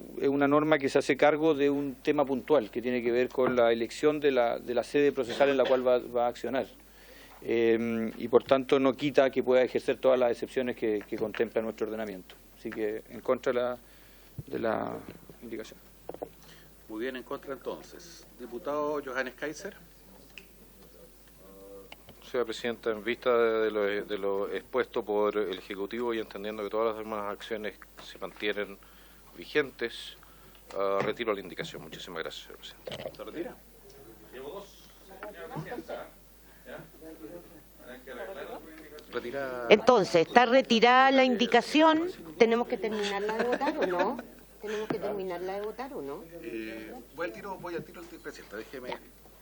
norma que se hace cargo de un tema puntual, que tiene que ver con la elección de la sede procesal en la cual va a accionar. Y por tanto no quita que pueda ejercer todas las excepciones que contempla nuestro ordenamiento. Así que en contra de la indicación. Muy bien, en contra entonces. Diputado Johannes Kaiser. señora Presidenta, en vista de lo expuesto por el Ejecutivo y entendiendo que todas las demás acciones se mantienen vigentes, retiro la indicación. Muchísimas gracias, señora Presidenta. ¿Se retira? Retira. Entonces, está retirada la indicación. ¿Tenemos que terminarla de votar o no? ¿Tenemos que terminarla de votar o no? Voy al tiro, Presidenta. Déjeme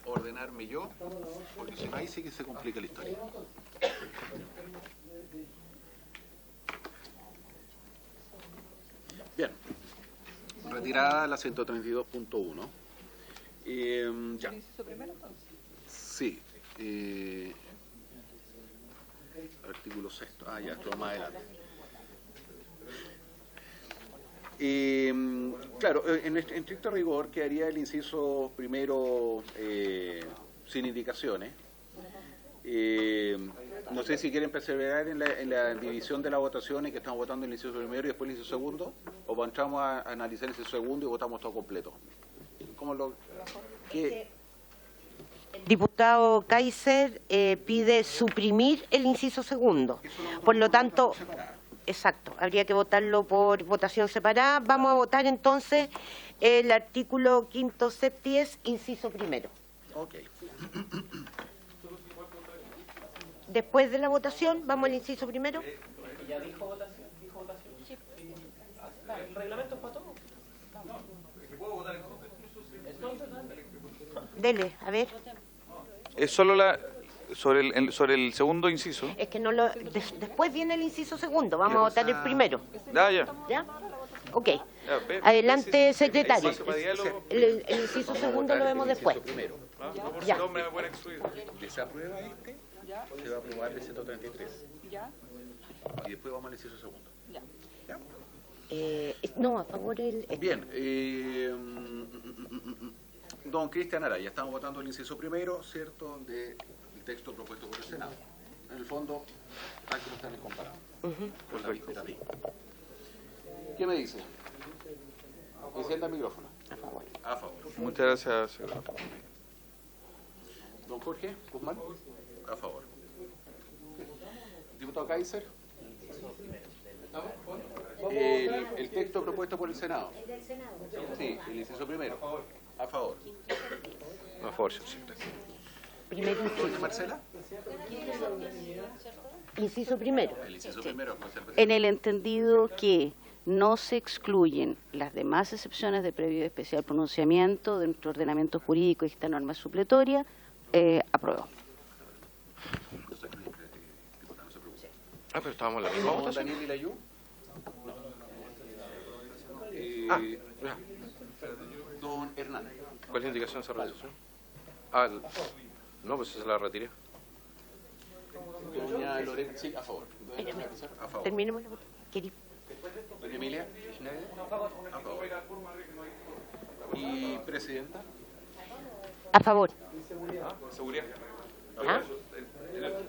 ordenarme yo, porque si no, ahí sí que se complica la historia. Bien. Retirada la 132.1. Ya. Sí. Artículo 6. Ya, esto más adelante. Claro, en estricto rigor quedaría el inciso primero sin indicaciones. No sé si quieren perseverar en la división de la votación, en que estamos votando el inciso primero y después el inciso segundo, o entramos a analizar el inciso segundo y votamos todo completo. ¿Cómo lo...? ¿Qué? El diputado Kaiser pide suprimir el inciso segundo. Por lo tanto, exacto, habría que votarlo por votación separada. Vamos a votar entonces el artículo 5º septies, inciso primero. Ok. Después de la votación, vamos al inciso primero. ¿Ya dijo votación? ¿Dijo votación? Sí. ¿El reglamento es para todo? No, es que puedo votar en contra. Dele, a ver. Es solo sobre el segundo inciso. Es que no lo... después viene el inciso segundo, vamos a votar el primero. Ya. ¿Ya? Ok. Adelante, secretario. El inciso segundo lo vemos después. Ya. Desaprueba este, se va a aprobar el 133. Y después vamos al inciso segundo. ¿Ya? No, a favor el... Bien. Don Cristian Araya, estamos votando el inciso primero, ¿cierto?, del texto propuesto por el Senado. En el fondo, hay que estar comparado con la expectativa. ¿Qué me dice? Encienda el micrófono. A favor. A favor. Muchas gracias, señor. Don Jorge Guzmán, a favor. Diputado Kaiser. El texto propuesto por el Senado. Sí, el inciso primero. A favor. A favor, señor secretario. Primer inciso. Marcela. Inciso primero. El inciso primero. En el entendido que no se excluyen las demás excepciones de previo y especial pronunciamiento de nuestro ordenamiento jurídico y esta norma supletoria, apruebo. Pero estábamos en la misma votación. Daniel Ilayú. Ya. Don Hernández. ¿Cuál es la indicación de esa resolución? No, pues se la retiré. Doña Lorena, sí, a favor. A favor. Terminemos la votación. Doña Emilia. A favor. ¿Y presidenta? A favor. Seguridad. ¿Ah?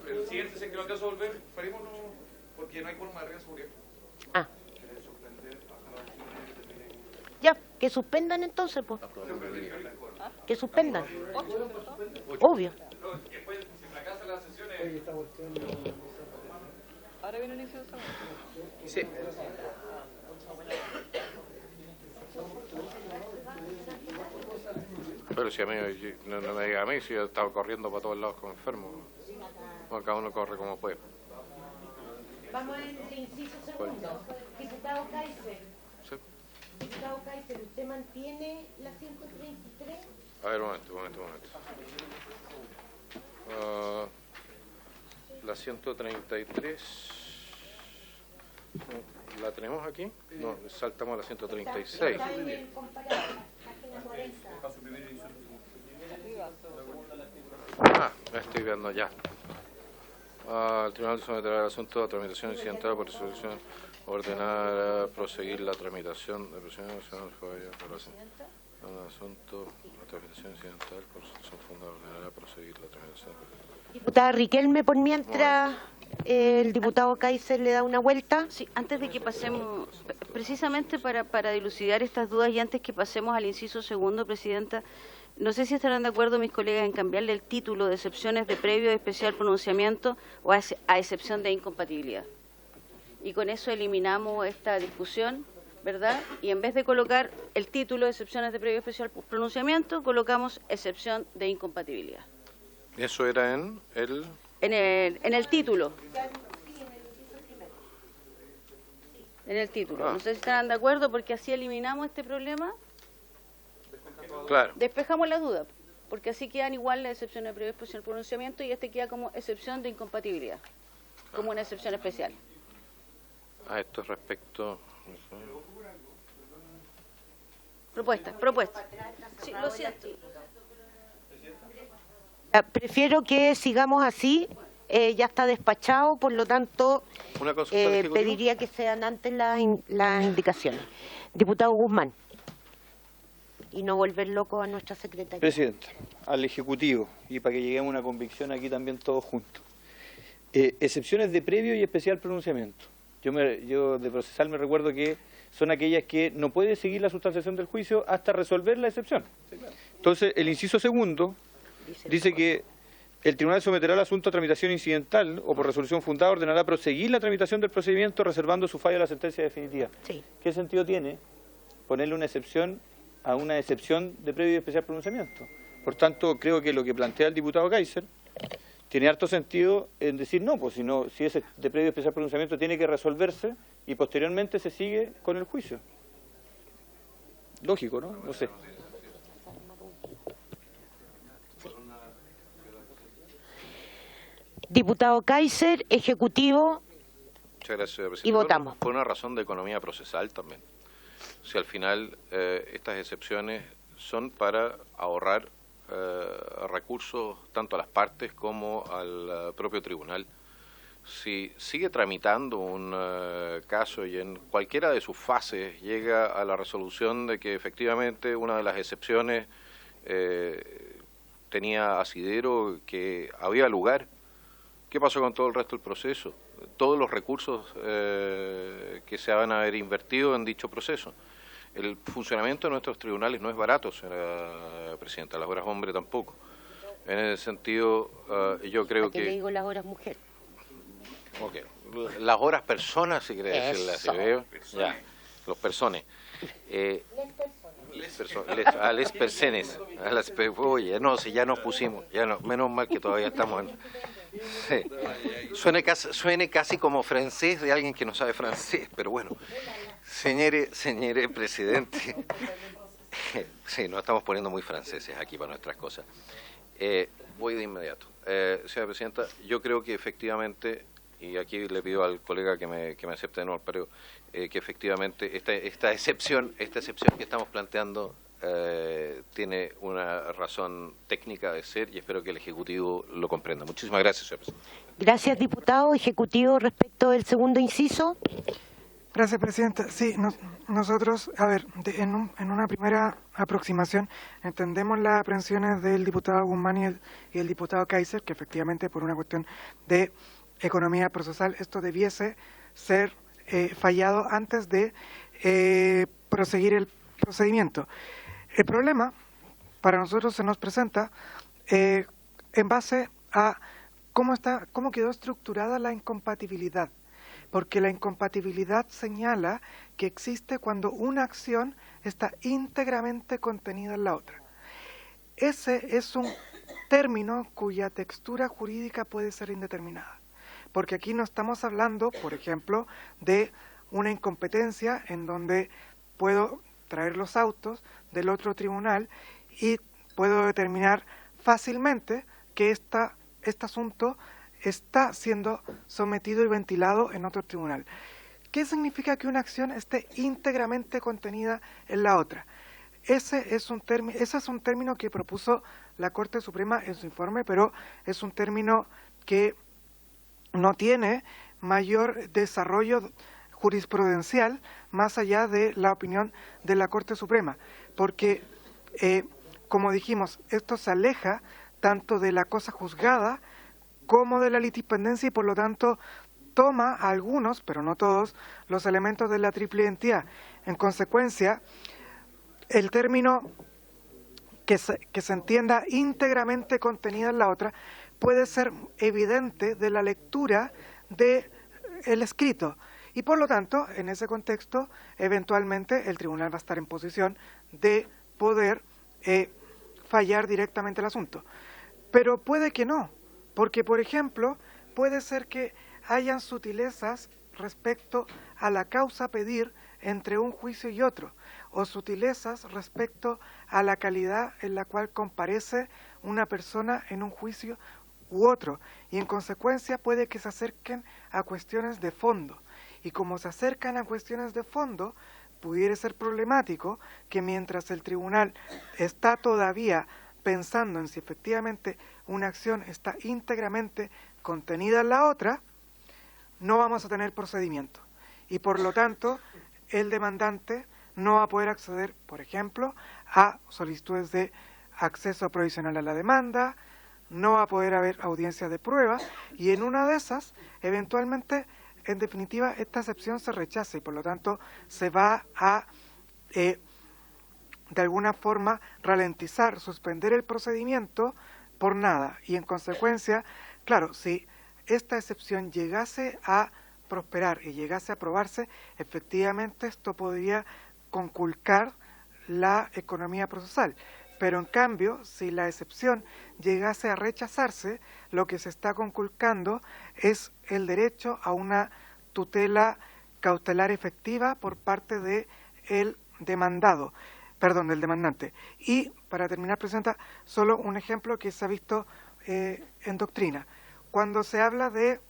El siguiente, si es que no alcanzo a volver, parémonos porque no hay forma de seguridad. Ah. Ya, que suspendan entonces, pues. Que suspendan. Obvio. Después, si fracasan las sesiones... Ahora viene el inciso segundo. Sí. Pero si a mí, no me diga a mí, si yo he estado corriendo para todos lados como enfermo. Bueno, cada uno corre como puede. Vamos al inciso segundo. Diputado Kaiser. Sí. Diputado Kaiser, ¿usted mantiene la 133? A ver, un momento. La 133... ¿La tenemos aquí? No, saltamos a la 136. Está en el comparado, página 40. Estoy viendo ya. El tribunal someterá el asunto a tramitación incidental por resolución ordenar proseguir la tramitación de procedimiento nacional el asunto a tramitación incidental por resolución fundada ordenar proseguir la tramitación. Diputada Riquelme, por mientras el diputado Kaiser le da una vuelta. Sí, antes de que pasemos, precisamente para dilucidar estas dudas y antes que pasemos al inciso segundo, Presidenta, No sé si estarán de acuerdo mis colegas en cambiarle el título de excepciones de previo y especial pronunciamiento o a excepción de incompatibilidad. Y con eso eliminamos esta discusión, ¿verdad? Y en vez de colocar el título de excepciones de previo y especial pronunciamiento, colocamos excepción de incompatibilidad. Eso era en el... En el título. En el título. No sé si estarán de acuerdo porque así eliminamos este problema. Claro. Despejamos la duda, porque así quedan igual las excepciones de previo y especial pronunciamiento y este queda como excepción de incompatibilidad, como una excepción especial. Esto es respecto... Propuesta. Sí, lo siento. Prefiero que sigamos así, ya está despachado, por lo tanto ¿Una consulta al Ejecutivo? pediría que sean antes las indicaciones. Diputado Guzmán. Y no volver loco a nuestra secretaria. Presidenta, al Ejecutivo, y para que lleguemos a una convicción aquí también todos juntos. Excepciones de previo y especial pronunciamiento. Yo de procesal me recuerdo que son aquellas que no puede seguir la sustanciación del juicio hasta resolver la excepción. Entonces, el inciso segundo dice que el tribunal someterá el asunto a tramitación incidental o por resolución fundada ordenará proseguir la tramitación del procedimiento reservando su fallo a la sentencia definitiva. Sí. ¿Qué sentido tiene ponerle una excepción a una excepción de previo y especial pronunciamiento? Por tanto, creo que lo que plantea el diputado Kaiser tiene harto sentido en decir no, pues si es de previo y especial pronunciamiento tiene que resolverse y posteriormente se sigue con el juicio. Lógico, ¿no? No sé. Diputado Kaiser, Ejecutivo. Muchas gracias, señora Presidenta. Y votamos. Por una razón de economía procesal también. Si al final estas excepciones son para ahorrar recursos tanto a las partes como al propio tribunal. Si sigue tramitando un caso y en cualquiera de sus fases llega a la resolución de que efectivamente una de las excepciones tenía asidero, que había lugar, ¿qué pasó con todo el resto del proceso? Todos los recursos que se van a haber invertido en dicho proceso. El funcionamiento de nuestros tribunales no es barato, señora Presidenta, las horas hombre tampoco. En ese sentido, yo creo que... le digo las horas mujer? Okay. Las horas personas, si quiere decirle así, ¿veo? Ya, los personas. Les personas. Oye, no, si ya nos pusimos, ya no, menos mal que todavía estamos en... Sí. Suene casi como francés de alguien que no sabe francés, pero bueno. Señor presidente, sí, nos estamos poniendo muy franceses aquí para nuestras cosas. Voy de inmediato. Señora Presidenta, yo creo que efectivamente, y aquí le pido al colega que me acepte de nuevo, pero que efectivamente esta excepción que estamos planteando tiene una razón técnica de ser y espero que el Ejecutivo lo comprenda. Muchísimas gracias, señora Presidenta. Gracias, diputado. Ejecutivo, respecto del segundo inciso. Gracias, Presidenta. Sí, nosotros, a ver, en una primera aproximación, entendemos las aprehensiones del diputado Guzmán y el diputado Kaiser, que efectivamente por una cuestión de economía procesal esto debiese ser fallado antes de proseguir el procedimiento. El problema para nosotros se nos presenta en base a cómo quedó estructurada la incompatibilidad. Porque la incompatibilidad señala que existe cuando una acción está íntegramente contenida en la otra. Ese es un término cuya textura jurídica puede ser indeterminada. Porque aquí no estamos hablando, por ejemplo, de una incompetencia en donde puedo traer los autos del otro tribunal y puedo determinar fácilmente que este asunto está siendo sometido y ventilado en otro tribunal. ¿Qué significa que una acción esté íntegramente contenida en la otra? Ese es un término que propuso la Corte Suprema en su informe, pero es un término que no tiene mayor desarrollo jurisprudencial más allá de la opinión de la Corte Suprema, porque, como dijimos, esto se aleja tanto de la cosa juzgada como de la litipendencia y por lo tanto toma algunos, pero no todos, los elementos de la triple identidad. En consecuencia, el término que se entienda íntegramente contenida en la otra, puede ser evidente de la lectura del escrito. Y por lo tanto, en ese contexto, eventualmente el tribunal va a estar en posición de poder fallar directamente el asunto. Pero puede que no, porque, por ejemplo, puede ser que hayan sutilezas respecto a la causa a pedir entre un juicio y otro, o sutilezas respecto a la calidad en la cual comparece una persona en un juicio u otro, y en consecuencia puede que se acerquen a cuestiones de fondo. Y como se acercan a cuestiones de fondo, pudiera ser problemático que mientras el tribunal está todavía pensando en si efectivamente una acción está íntegramente contenida en la otra, no vamos a tener procedimiento. Y por lo tanto, el demandante no va a poder acceder, por ejemplo, a solicitudes de acceso provisional a la demanda, no va a poder haber audiencia de prueba, y en una de esas, eventualmente, en definitiva, esta excepción se rechaza y por lo tanto se va a, de alguna forma, ralentizar, suspender el procedimiento por nada. Y en consecuencia, claro, si esta excepción llegase a prosperar y llegase a aprobarse, efectivamente esto podría conculcar la economía procesal. Pero en cambio, si la excepción llegase a rechazarse, lo que se está conculcando es el derecho a una tutela cautelar efectiva por parte del demandado, del demandante. Y para terminar, Presidenta, solo un ejemplo que se ha visto en doctrina. Cuando se habla de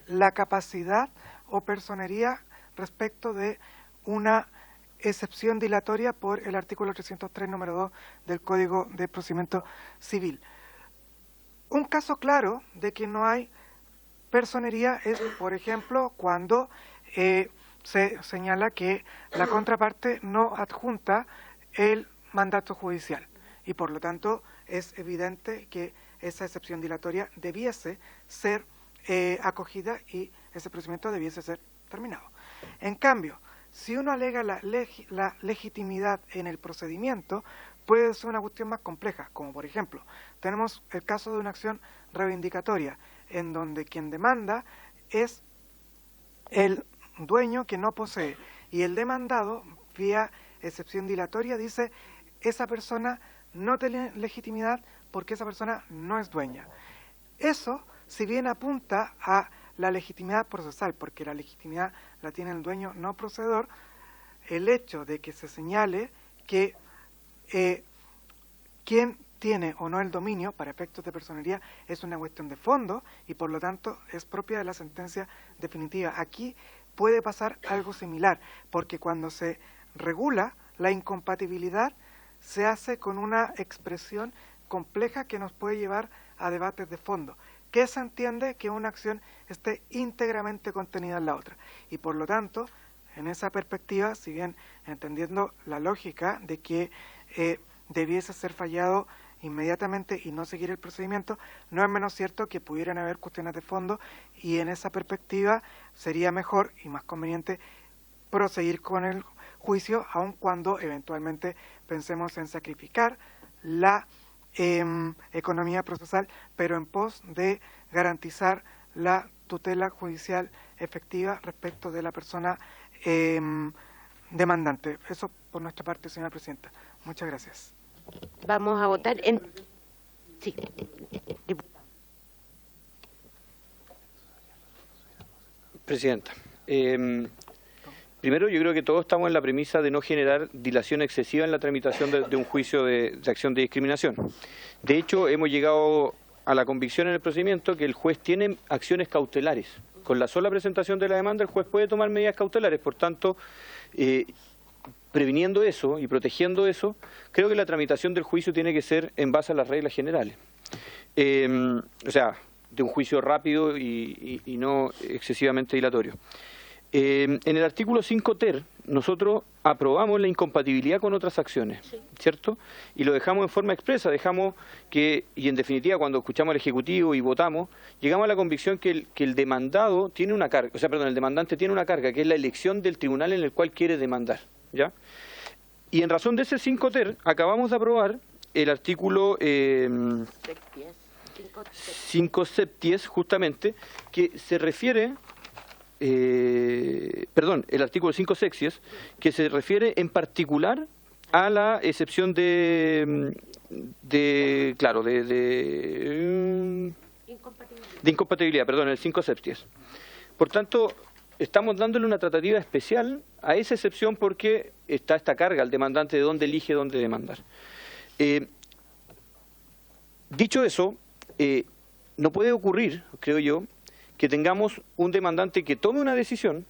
la capacidad o personería respecto de una excepción dilatoria por el artículo 303, número 2 del Código de Procedimiento Civil. Un caso claro de que no hay personería es, por ejemplo, cuando se señala que la contraparte no adjunta el mandato judicial y por lo tanto es evidente que esa excepción dilatoria debiese ser acogida y ese procedimiento debiese ser terminado. En cambio, si uno alega la legitimidad en el procedimiento, puede ser una cuestión más compleja, como por ejemplo, tenemos el caso de una acción reivindicatoria, en donde quien demanda es el dueño que no posee, y el demandado, vía excepción dilatoria, dice, esa persona no tiene legitimidad porque esa persona no es dueña. Eso, si bien apunta a la legitimidad procesal, porque la legitimidad la tiene el dueño no procedor, el hecho de que se señale que quien tiene o no el dominio para efectos de personería es una cuestión de fondo y por lo tanto es propia de la sentencia definitiva. Aquí puede pasar algo similar, porque cuando se regula la incompatibilidad se hace con una expresión compleja que nos puede llevar a debates de fondo. ¿Qué se entiende? Que una acción esté íntegramente contenida en la otra. Y por lo tanto, en esa perspectiva, si bien entendiendo la lógica de que debiese ser fallado inmediatamente y no seguir el procedimiento, no es menos cierto que pudieran haber cuestiones de fondo y en esa perspectiva sería mejor y más conveniente proseguir con el juicio, aun cuando eventualmente pensemos en sacrificar la economía procesal, pero en pos de garantizar la tutela judicial efectiva respecto de la persona demandante. Eso por nuestra parte, señora Presidenta. Muchas gracias. Vamos a votar en... Sí. Presidenta, primero yo creo que todos estamos en la premisa de no generar dilación excesiva en la tramitación de un juicio de acción de discriminación. De hecho, hemos llegado a la convicción en el procedimiento que el juez tiene acciones cautelares. Con la sola presentación de la demanda el juez puede tomar medidas cautelares, por tanto, previniendo eso y protegiendo eso, creo que la tramitación del juicio tiene que ser en base a las reglas generales. O sea, de un juicio rápido y no excesivamente dilatorio. En el artículo 5 ter, nosotros aprobamos la incompatibilidad con otras acciones, ¿cierto? Y lo dejamos en forma expresa, dejamos que, y en definitiva cuando escuchamos al Ejecutivo y votamos, llegamos a la convicción que el demandado tiene una carga, el demandante tiene una carga, que es la elección del tribunal en el cual quiere demandar, ¿ya? Y en razón de ese 5 ter, acabamos de aprobar el artículo 5 septies, justamente, que se refiere, el artículo 5 sexies, que se refiere en particular a la excepción de incompatibilidad, perdón, el 5 septies. Por tanto, estamos dándole una tratativa especial a esa excepción porque está esta carga al demandante de dónde elige dónde demandar. Dicho eso, no puede ocurrir, creo yo, que tengamos un demandante que tome una decisión,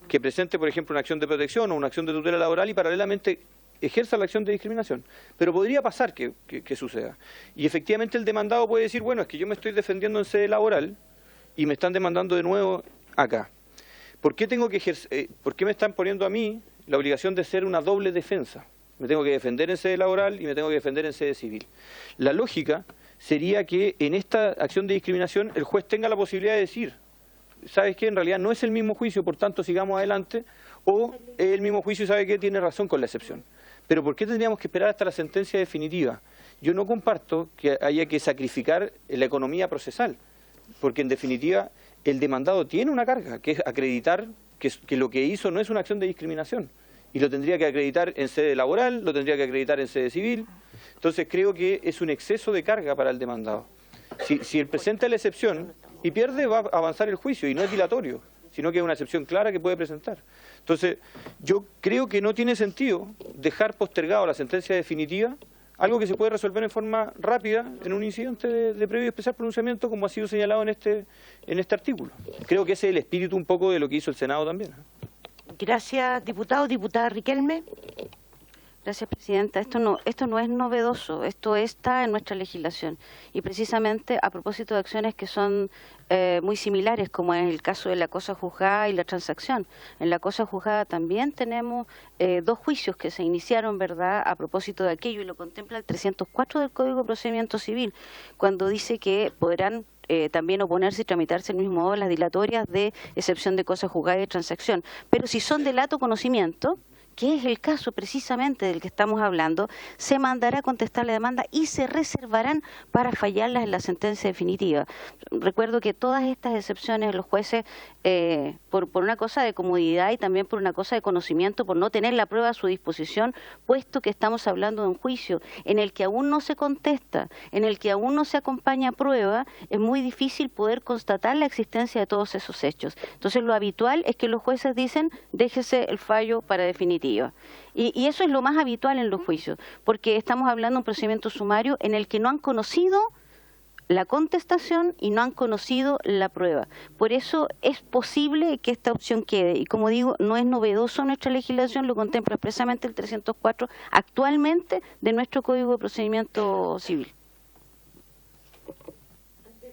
que presente, por ejemplo, una acción de protección o una acción de tutela laboral y paralelamente ejerza la acción de discriminación. Pero podría pasar que suceda. Y efectivamente el demandado puede decir, bueno, es que yo me estoy defendiendo en sede laboral y me están demandando de nuevo acá. ¿Por qué ¿por qué me están poniendo a mí la obligación de ser una doble defensa? Me tengo que defender en sede laboral y me tengo que defender en sede civil. La lógica sería que en esta acción de discriminación el juez tenga la posibilidad de decir, ¿sabes qué? En realidad no es el mismo juicio, por tanto sigamos adelante, o el mismo juicio sabe que tiene razón con la excepción. Pero ¿por qué tendríamos que esperar hasta la sentencia definitiva? Yo no comparto que haya que sacrificar la economía procesal, porque en definitiva el demandado tiene una carga, que es acreditar que lo que hizo no es una acción de discriminación, y lo tendría que acreditar en sede laboral, lo tendría que acreditar en sede civil. Entonces creo que es un exceso de carga para el demandado. Si él presenta la excepción y pierde, va a avanzar el juicio, y no es dilatorio, sino que es una excepción clara que puede presentar. Entonces, yo creo que no tiene sentido dejar postergado la sentencia definitiva, algo que se puede resolver en forma rápida en un incidente de previo y especial pronunciamiento, como ha sido señalado en este artículo. Creo que ese es el espíritu un poco de lo que hizo el Senado también. Gracias, diputado. Diputada Riquelme. Gracias, Presidenta. Esto no es novedoso, esto está en nuestra legislación. Y precisamente a propósito de acciones que son muy similares, como es el caso de la cosa juzgada y la transacción. En la cosa juzgada también tenemos 2 juicios que se iniciaron, ¿verdad?, a propósito de aquello, y lo contempla el 304 del Código de Procedimiento Civil, cuando dice que podrán también oponerse y tramitarse el mismo modo las dilatorias de excepción de cosa juzgada y transacción. Pero si son de lato conocimiento, que es el caso precisamente del que estamos hablando, se mandará a contestar la demanda y se reservarán para fallarlas en la sentencia definitiva. Recuerdo que todas estas excepciones los jueces, por una cosa de comodidad y también por una cosa de conocimiento, por no tener la prueba a su disposición, puesto que estamos hablando de un juicio en el que aún no se contesta, en el que aún no se acompaña prueba, es muy difícil poder constatar la existencia de todos esos hechos. Entonces lo habitual es que los jueces dicen, déjese el fallo para definitiva. Y eso es lo más habitual en los juicios, porque estamos hablando de un procedimiento sumario en el que no han conocido la contestación y no han conocido la prueba. Por eso es posible que esta opción quede. Y como digo, no es novedoso nuestra legislación, lo contempla expresamente el 304 actualmente de nuestro Código de Procedimiento Civil.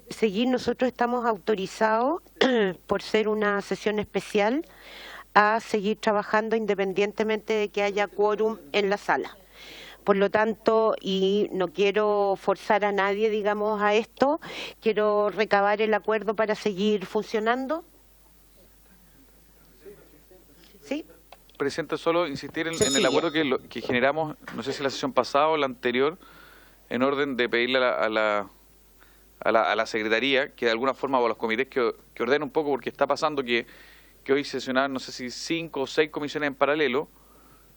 Seguir, nosotros estamos autorizados, por ser una sesión especial, a seguir trabajando independientemente de que haya quórum en la sala. Por lo tanto, y no quiero forzar a nadie, digamos, a esto, quiero recabar el acuerdo para seguir funcionando. ¿Sí? Presidenta, solo insistir en el acuerdo que generamos, no sé si la sesión pasada o la anterior, en orden de pedirle a la Secretaría que de alguna forma, o a los comités que ordenen un poco, porque está pasando que hoy sesionaban, no sé si 5 o 6 comisiones en paralelo,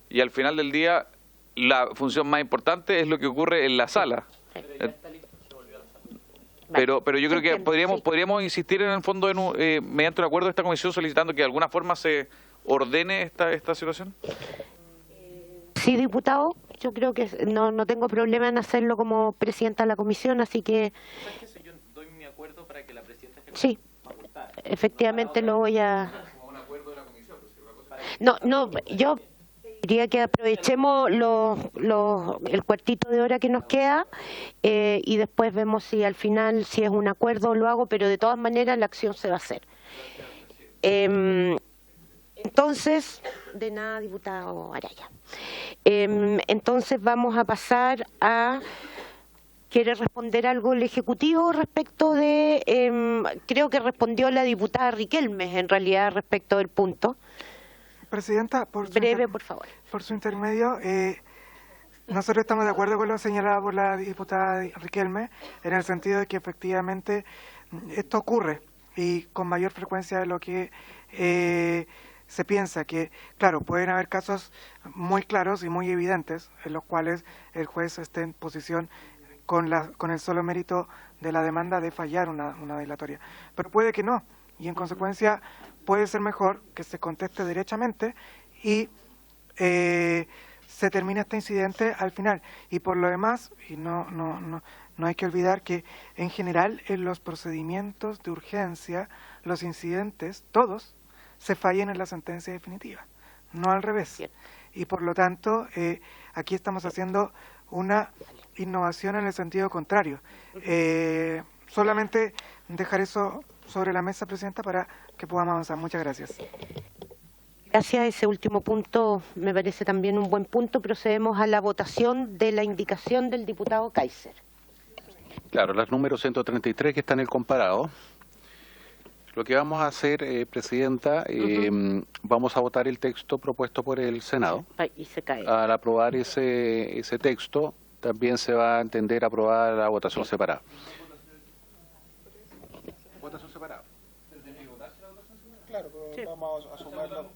y al final del día la función más importante es lo que ocurre en la sala. Pero yo creo que podríamos insistir en el fondo mediante un acuerdo de esta comisión solicitando que de alguna forma se ordene esta situación. Sí, diputado, yo creo que no tengo problema en hacerlo como presidenta de la comisión, así que... Yo doy mi acuerdo para que la presidenta... Sí, efectivamente lo voy a... No, yo diría que aprovechemos el cuartito de hora que nos queda y después vemos si al final, si es un acuerdo, lo hago, pero de todas maneras la acción se va a hacer. Entonces, de nada, diputado Araya. Entonces vamos a pasar a... ¿Quiere responder algo el Ejecutivo respecto de... creo que respondió la diputada Riquelme, en realidad, respecto del punto. Presidenta, Breve, por favor. Por su intermedio, nosotros estamos de acuerdo con lo señalado por la diputada Riquelme, en el sentido de que efectivamente esto ocurre y con mayor frecuencia de lo que se piensa, que claro, pueden haber casos muy claros y muy evidentes en los cuales el juez esté en posición con el solo mérito de la demanda de fallar una dilatoria, pero puede que no, y en consecuencia puede ser mejor que se conteste derechamente y se termine este incidente al final. Y por lo demás, y no hay que olvidar que en general en los procedimientos de urgencia, los incidentes, todos, se fallan en la sentencia definitiva, no al revés. Bien. Y por lo tanto, aquí estamos haciendo una innovación en el sentido contrario. Solamente dejar eso sobre la mesa, Presidenta, para que podamos avanzar. Muchas gracias. Gracias. Ese último punto me parece también un buen punto. Procedemos a la votación de la indicación del diputado Kaiser. Claro, las números 133 que están en el comparado. Lo que vamos a hacer, Presidenta, vamos a votar el texto propuesto por el Senado. Y se cae. Al aprobar ese texto, también se va a entender aprobar la votación separada. ¿Votación separada? Claro, pero Sí. vamos a sumarlo.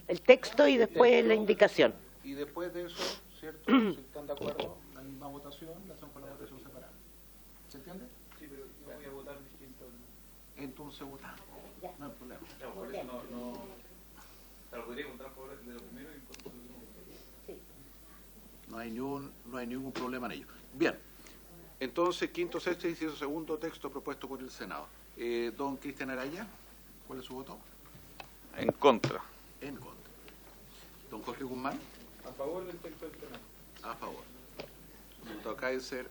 El texto y después la indicación. Y después de eso, ¿cierto? Si están de acuerdo, la misma votación, la hacemos con la votación separada. ¿Se entiende? Sí, pero yo voy a votar distinto. Entonces votamos. No hay problema. Por eso pero podría votar a favor de lo primero y en contra de lo segundo. No hay ningún problema en ello. Bien. Entonces, quinto, sexto, inciso segundo, texto propuesto por el Senado. Don Cristian Araya, ¿cuál es su voto? En contra. En contra. Don Jorge Guzmán. A favor del texto del Senado. A favor. Diputado Kaiser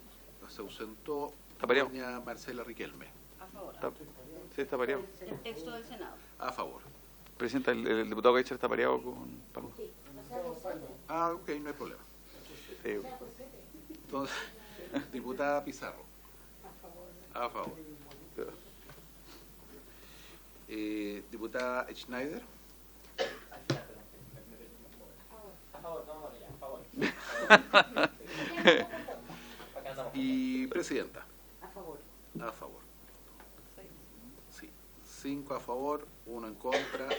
se ausentó. Está pareado. Doña Marcela Riquelme. A favor. Sí, está pareado. El texto del Senado. A favor. Presidenta, el diputado Kaiser está pareado con Pablo. Ah, ok, no hay problema. Sí. Entonces, diputada Pizarro. A favor. Diputada Schneider. Y presidenta. A favor. A favor. Sí. 5 a favor, 1 en contra.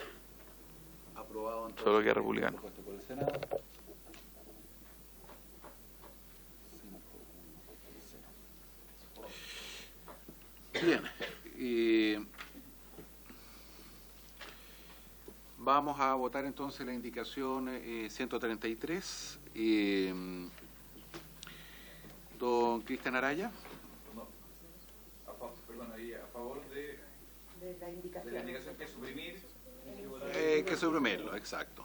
Aprobado entonces. Solo queda republicano. Propuesto por el Senado. Bien. Vamos a votar entonces la indicación 133. Don Cristian Araya. Perdón, ahí a favor de La indicación. la indicación que es suprimir. Que suprimirlo, exacto.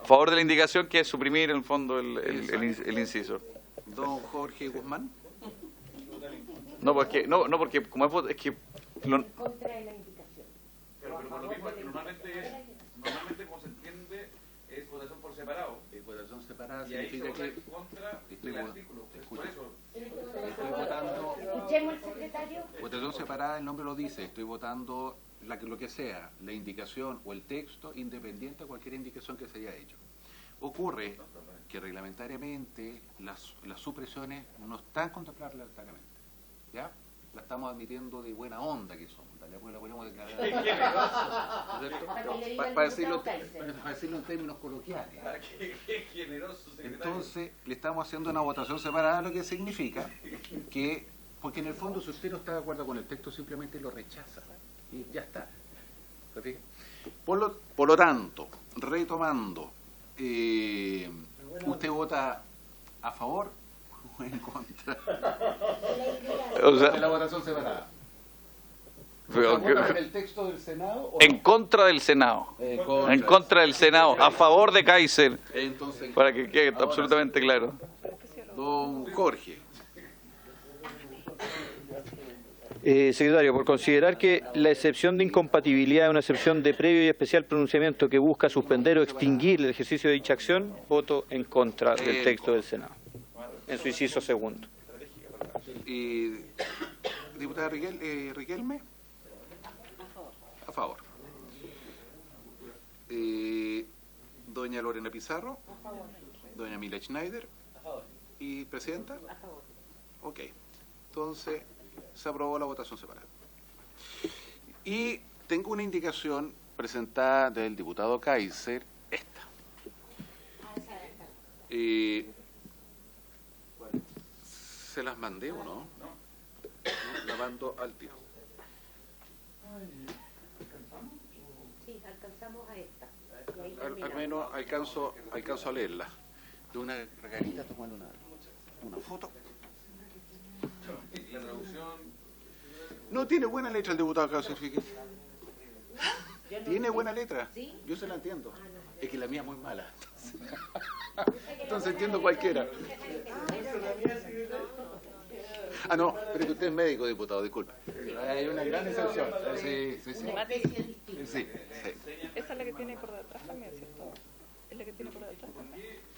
A favor de la indicación que es suprimir en el fondo el inciso. Don Jorge Guzmán. No, porque como es que Contra de la indicación. pero por lo mismo es que normalmente como se entiende es votación por separado. Votación separada Y ahí se significa vota que en contra del artículo. Por eso. estoy votando. Escuchemos al secretario. Votación separada, el nombre lo dice. Estoy votando lo que sea, la indicación o el texto, independiente de cualquier indicación que se haya hecho. Ocurre que reglamentariamente las supresiones no están contempladas reglamentariamente. ¿Ya? La estamos admitiendo de buena onda que somos, ¿vale? Porque la podemos declarar. ¿No es cierto? Para decirlo en términos coloquiales. Qué generoso, secretario. Entonces, le estamos haciendo una votación separada, lo que significa que, porque en el fondo, si usted no está de acuerdo con el texto, simplemente lo rechaza. Y ya está. ¿Se fija? Por lo tanto, retomando, ¿usted vota a favor o en contra O sea, de la votación separada? pero ¿Vota por el texto del Senado o en contra del Senado. En contra del Senado. A favor de Kaiser. Entonces, Para que quede absolutamente claro. don Jorge. Secretario, por considerar que la excepción de incompatibilidad es una excepción de previo y especial pronunciamiento que busca suspender o extinguir el ejercicio de dicha acción, voto en contra del texto del Senado, en su inciso segundo. Diputada Riquelme. A favor. Doña Lorena Pizarro. Doña Mila Schneider. ¿Y presidenta? Ok. Entonces, se aprobó la votación separada. Y tengo una indicación presentada del diputado Kaiser, esta. ¿Se las mandé o no? La mando al tiro. Sí, alcanzamos a esta. Al menos alcanzo a leerla. De una regalita, tomar una foto. La traducción... No tiene buena letra el diputado Kaiser, fíjate. Tiene buena letra. Yo se la entiendo. Es que la mía es muy mala. Entonces entiendo cualquiera. Ah, no, pero que usted es médico, diputado, disculpe. Hay una gran excepción. Sí. Sí. Esa es la que tiene por detrás también, ¿cierto? Es la que tiene por detrás también.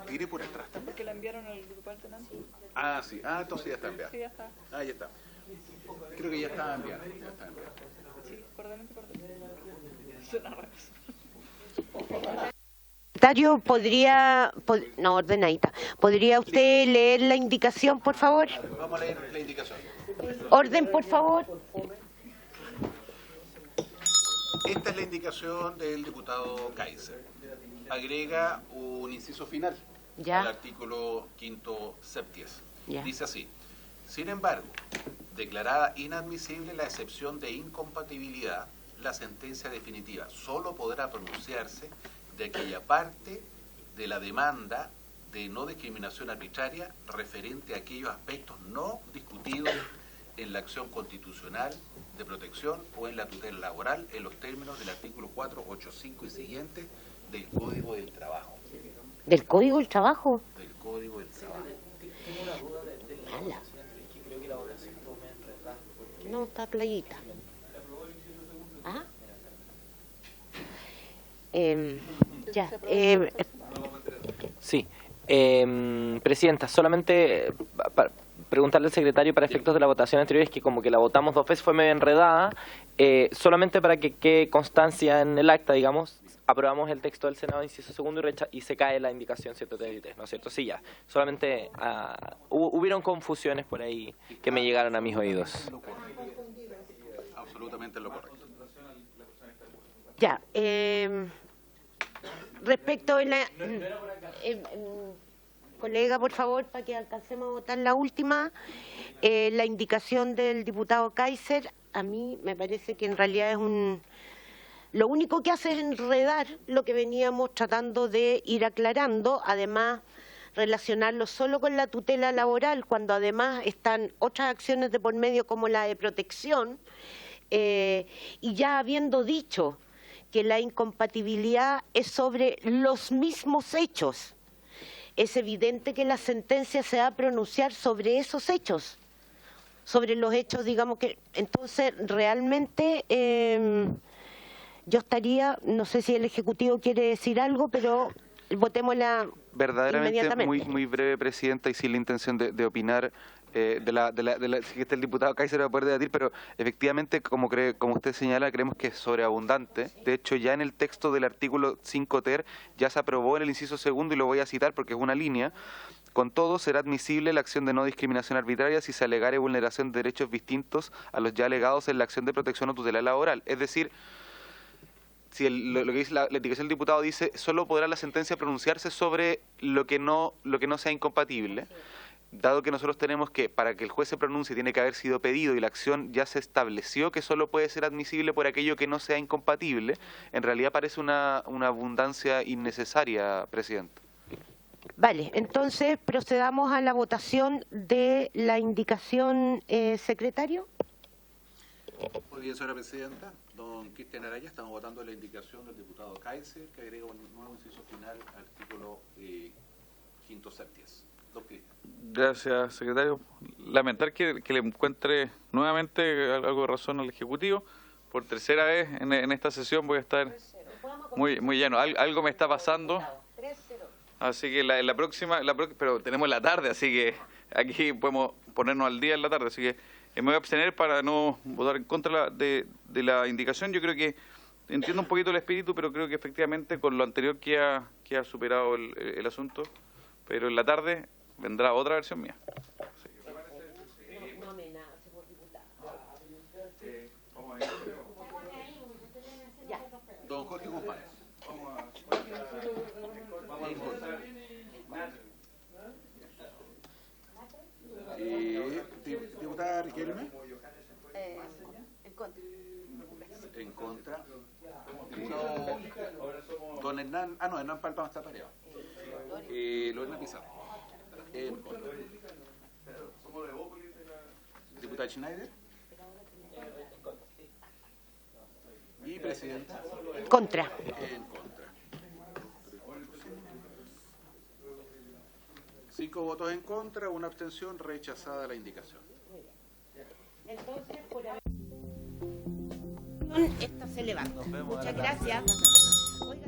¿Tiene por atrás también? Porque la enviaron al grupo del tenante. Ah, sí. Ah, entonces ya está enviada. Sí, ya está. Ah, ya está. Creo que ya está enviada. Sí, por delante y por detrás. Suena raro. Secretario, ¿podría usted leer la indicación, por favor? Vamos a leer la indicación. Orden, por favor. Esta es la indicación del diputado Kaiser. Agrega un inciso final al artículo 5º septies. Dice así: sin embargo, declarada inadmisible la excepción de incompatibilidad, la sentencia definitiva solo podrá pronunciarse de aquella parte de la demanda de no discriminación arbitraria referente a aquellos aspectos no discutidos en la acción constitucional de protección o en la tutela laboral en los términos del artículo 485 y siguientes del Código del Trabajo. ¿Del Código del Trabajo? Del Código del Trabajo. Tengo una duda de la votación, es que creo que la votación estuvo medio enredada. No, está playita. ¿Ah? Sí. Presidenta, solamente para preguntarle al secretario para efectos de la votación anterior, es que como que la votamos dos veces, fue medio enredada, solamente para que quede constancia en el acta, digamos, aprobamos el texto del Senado, inciso segundo, y se cae la indicación 133, ¿no es cierto? Sí, ya. Solamente hubieron confusiones por ahí que me llegaron a mis oídos. Absolutamente lo correcto. Ya. Respecto a la... colega, por favor, para que alcancemos a votar la última, la indicación del diputado Kaiser, a mí me parece que en realidad es lo único que hace es enredar lo que veníamos tratando de ir aclarando, además relacionarlo solo con la tutela laboral, cuando además están otras acciones de por medio como la de protección, y ya habiendo dicho que la incompatibilidad es sobre los mismos hechos, es evidente que la sentencia se va a pronunciar sobre esos hechos, sobre los hechos, digamos que... Entonces, realmente, yo estaría, no sé si el Ejecutivo quiere decir algo, pero votémosla verdaderamente inmediatamente. muy breve, Presidenta, y sin la intención de opinar, si está el diputado Kaiser va a poder debatir, pero efectivamente, como usted señala, creemos que es sobreabundante. De hecho, ya en el texto del artículo 5 ter ya se aprobó en el inciso segundo, y lo voy a citar porque es una línea: con todo, será admisible la acción de no discriminación arbitraria si se alegare vulneración de derechos distintos a los ya alegados en la acción de protección o tutela laboral. Es decir, si lo que dice la indicación del diputado dice, solo podrá la sentencia pronunciarse sobre lo que no sea incompatible. Dado que nosotros tenemos que, para que el juez se pronuncie, tiene que haber sido pedido y la acción ya se estableció que solo puede ser admisible por aquello que no sea incompatible, en realidad parece una abundancia innecesaria, Presidente. Vale, entonces procedamos a la votación de la indicación, secretario. Muy bien, señora Presidenta. Don Cristian Araya, estamos votando la indicación del diputado Kaiser, que agrega un nuevo inciso final al artículo 5º septies. Don Cristian. Gracias, secretario. Lamentar que le encuentre nuevamente algo de razón al Ejecutivo. Por tercera vez en esta sesión voy a estar muy lleno. Algo me está pasando. Así que la próxima, pero tenemos la tarde, así que aquí podemos ponernos al día en la tarde. Así que me voy a abstener para no votar en contra de la indicación. Yo creo que entiendo un poquito el espíritu, pero creo que efectivamente con lo anterior queda superado el asunto. Pero en la tarde vendrá otra versión mía. Don Jorge Guzmán. Diputada Riquelme. En contra. En contra. Don Hernán. No, Hernán Palma está pareado. Lorena Pizarro. En contra. Diputada Schneider. Y presidenta. Contra. En contra. 5 votos en contra, 1 abstención, rechazada la indicación. Entonces, por haber... Está elevando. Muchas gracias. Oiga.